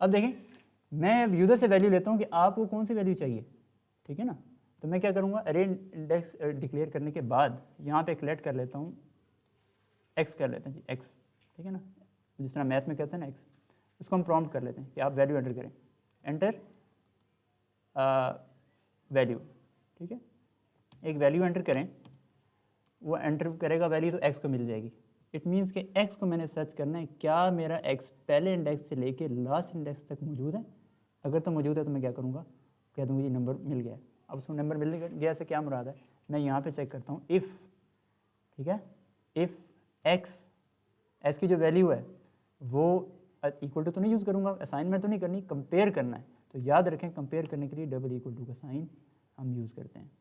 अब देखें मैं यूज़र से वैल्यू लेता हूँ कि आपको कौन सी वैल्यू चाहिए, ठीक है ना। तो मैं क्या करूँगा, अरे इंडेक्स डिक्लेयर करने के बाद यहाँ पे कलेक्ट कर लेता हूँ, एक्स कर लेते हैं जी, एक्स, ठीक है ना, जिस तरह मैथ में कहते हैं ना एक्स। इसको हम प्रॉम्प्ट कर लेते हैं कि आप वैल्यू एंटर करें, एंटर वैल्यू, ठीक है। एक वैल्यू एंटर करें, वो एंटर करेगा वैल्यू तो एक्स को मिल जाएगी। इट मीन्स कि एक्स को मैंने सर्च करना है, क्या मेरा एक्स पहले इंडेक्स से लेके लास्ट इंडेक्स तक मौजूद है। अगर तो मौजूद है तो मैं क्या करूँगा, कह दूँगी ये नंबर मिल गया है। अब उसको नंबर मिल गया से क्या मुराद है, मैं यहाँ पे चेक करता हूँ इफ़, ठीक है, इफ़ एक्स की जो वैल्यू है वो इक्वल टू तो नहीं यूज़ करूँगा, असाइनमेंट तो नहीं करनी, कंपेयर करना है। तो याद रखें कंपेयर करने के लिए डबल इक्वल टू का साइन हम यूज़ करते हैं,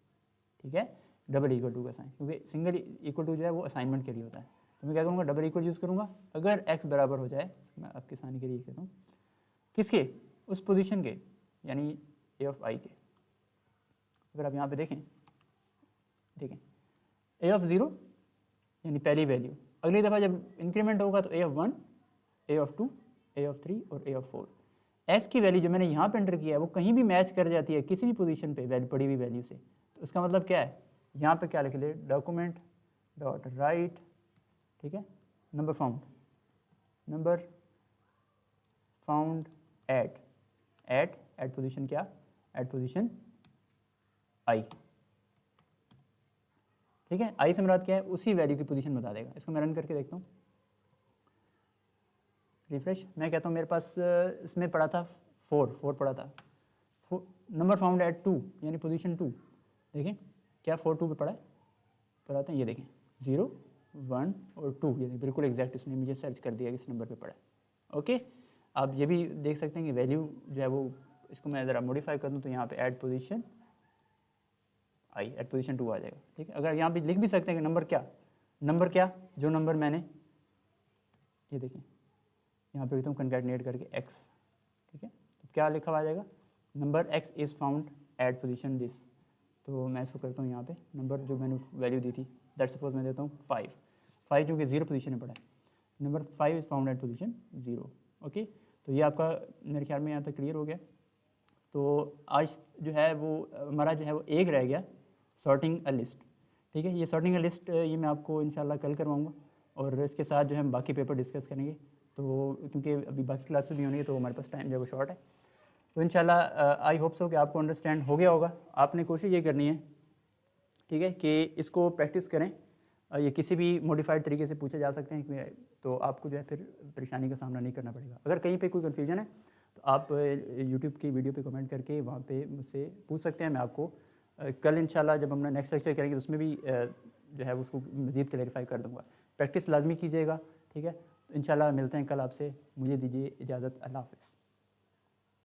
ठीक है, डबल इक्वल टू का साइन, क्योंकि सिंगल इक्वल टू जो है वो असाइनमेंट के लिए होता है। तो मैं क्या करूँगा, डबल इक्वल यूज़ करूँगा। अगर एक्स बराबर हो जाए, मैं आपके आसानी के लिए कहता हूँ, किसके, उस पोजीशन के, यानी ए ऑफ आई के। अगर आप यहाँ पे देखें ए ऑफ 0 यानी पहली वैल्यू, अगली दफ़ा जब इंक्रीमेंट होगा तो A of 1, A of 2, A of 3 और ए ऑफ 4। एस की वैल्यू जो मैंने यहाँ पे एंटर किया है वो कहीं भी मैच कर जाती है किसी भी पोजीशन पे पड़ी हुई वैल्यू से। तो उसका मतलब क्या है, यहाँ पे क्या लिख ले, डॉक्यूमेंट डॉट राइट, ठीक है, नंबर फाउंड एट पोजीशन क्या, एट पोजीशन आई, ठीक है। आई से मुराद क्या है, उसी वैल्यू की पोजीशन बता देगा। इसको मैं रन करके देखता हूँ, रिफ्रेश। मैं कहता हूँ मेरे पास इसमें पड़ा था 4 पड़ा था, नंबर फाउंड एट 2 यानी पोजीशन 2। देखें क्या 4 2 पे पड़ा है, पढ़ाते हैं, ये देखें 0 1 और 2, ये बिल्कुल एग्जैक्ट उसने मुझे सर्च कर दिया किस नंबर पे पड़ा है, ओके। आप ये भी देख सकते हैं कि वैल्यू जो है वो, इसको मैं ज़रा मॉडिफाई कर दूँ तो यहाँ पे ऐड पोजीशन आई, ऐड पोजीशन 2 आ जाएगा। ठीक है, अगर यहाँ पे लिख भी सकते हैं कि नंबर क्या जो नंबर मैंने, ये देखिए यहाँ पे लिखता हूँ कंकैटिनेट करके x। ठीक है, तो क्या लिखा हुआ आ जाएगा, number x is found at position this. तो मैं इसको करता हूँ यहाँ पे नंबर जो मैंने वैल्यू दी थी, दैट सपोज मैं देता हूँ 5 जो कि 0 पोजीशन में पड़ा है, number 5 is found at position 0। Okay, तो ये आपका मेरे ख्याल में यहाँ तक क्लियर हो गया। तो आज जो है वो हमारा जो है वो एक रह गया, सॉर्टिंग अ लिस्ट। ठीक है, ये सॉर्टिंग अ लिस्ट ये मैं आपको इंशाल्लाह कल करवाऊँगा, और इसके साथ जो है हम बाकी पेपर डिस्कस करेंगे। तो क्योंकि अभी बाकी क्लासेस भी होनी है तो हमारे पास टाइम जो है वो शॉर्ट है। तो इंशाल्लाह आई होप सो कि आपको अंडरस्टैंड हो गया होगा। आपने कोशिश ये करनी है, ठीक है, कि इसको प्रैक्टिस करें। ये किसी भी मॉडिफाइड तरीके से पूछे जा सकते हैं, तो आपको जो है फिर परेशानी का सामना नहीं करना पड़ेगा। अगर कहीं पे कोई कन्फ्यूजन है तो आप यूट्यूब की वीडियो पे कमेंट करके वहाँ पे मुझसे पूछ सकते हैं। मैं आपको कल इंशाल्लाह जब हम नेक्स्ट लेक्चर करेंगे तो उसमें भी जो है उसको मज़ीद क्लैरिफाई कर दूँगा। प्रैक्टिस लाजमी कीजिएगा। ठीक है, तो इंशाल्लाह मिलते हैं कल आपसे। मुझे दीजिए इजाज़त, अल्लाह हाफ़िज़।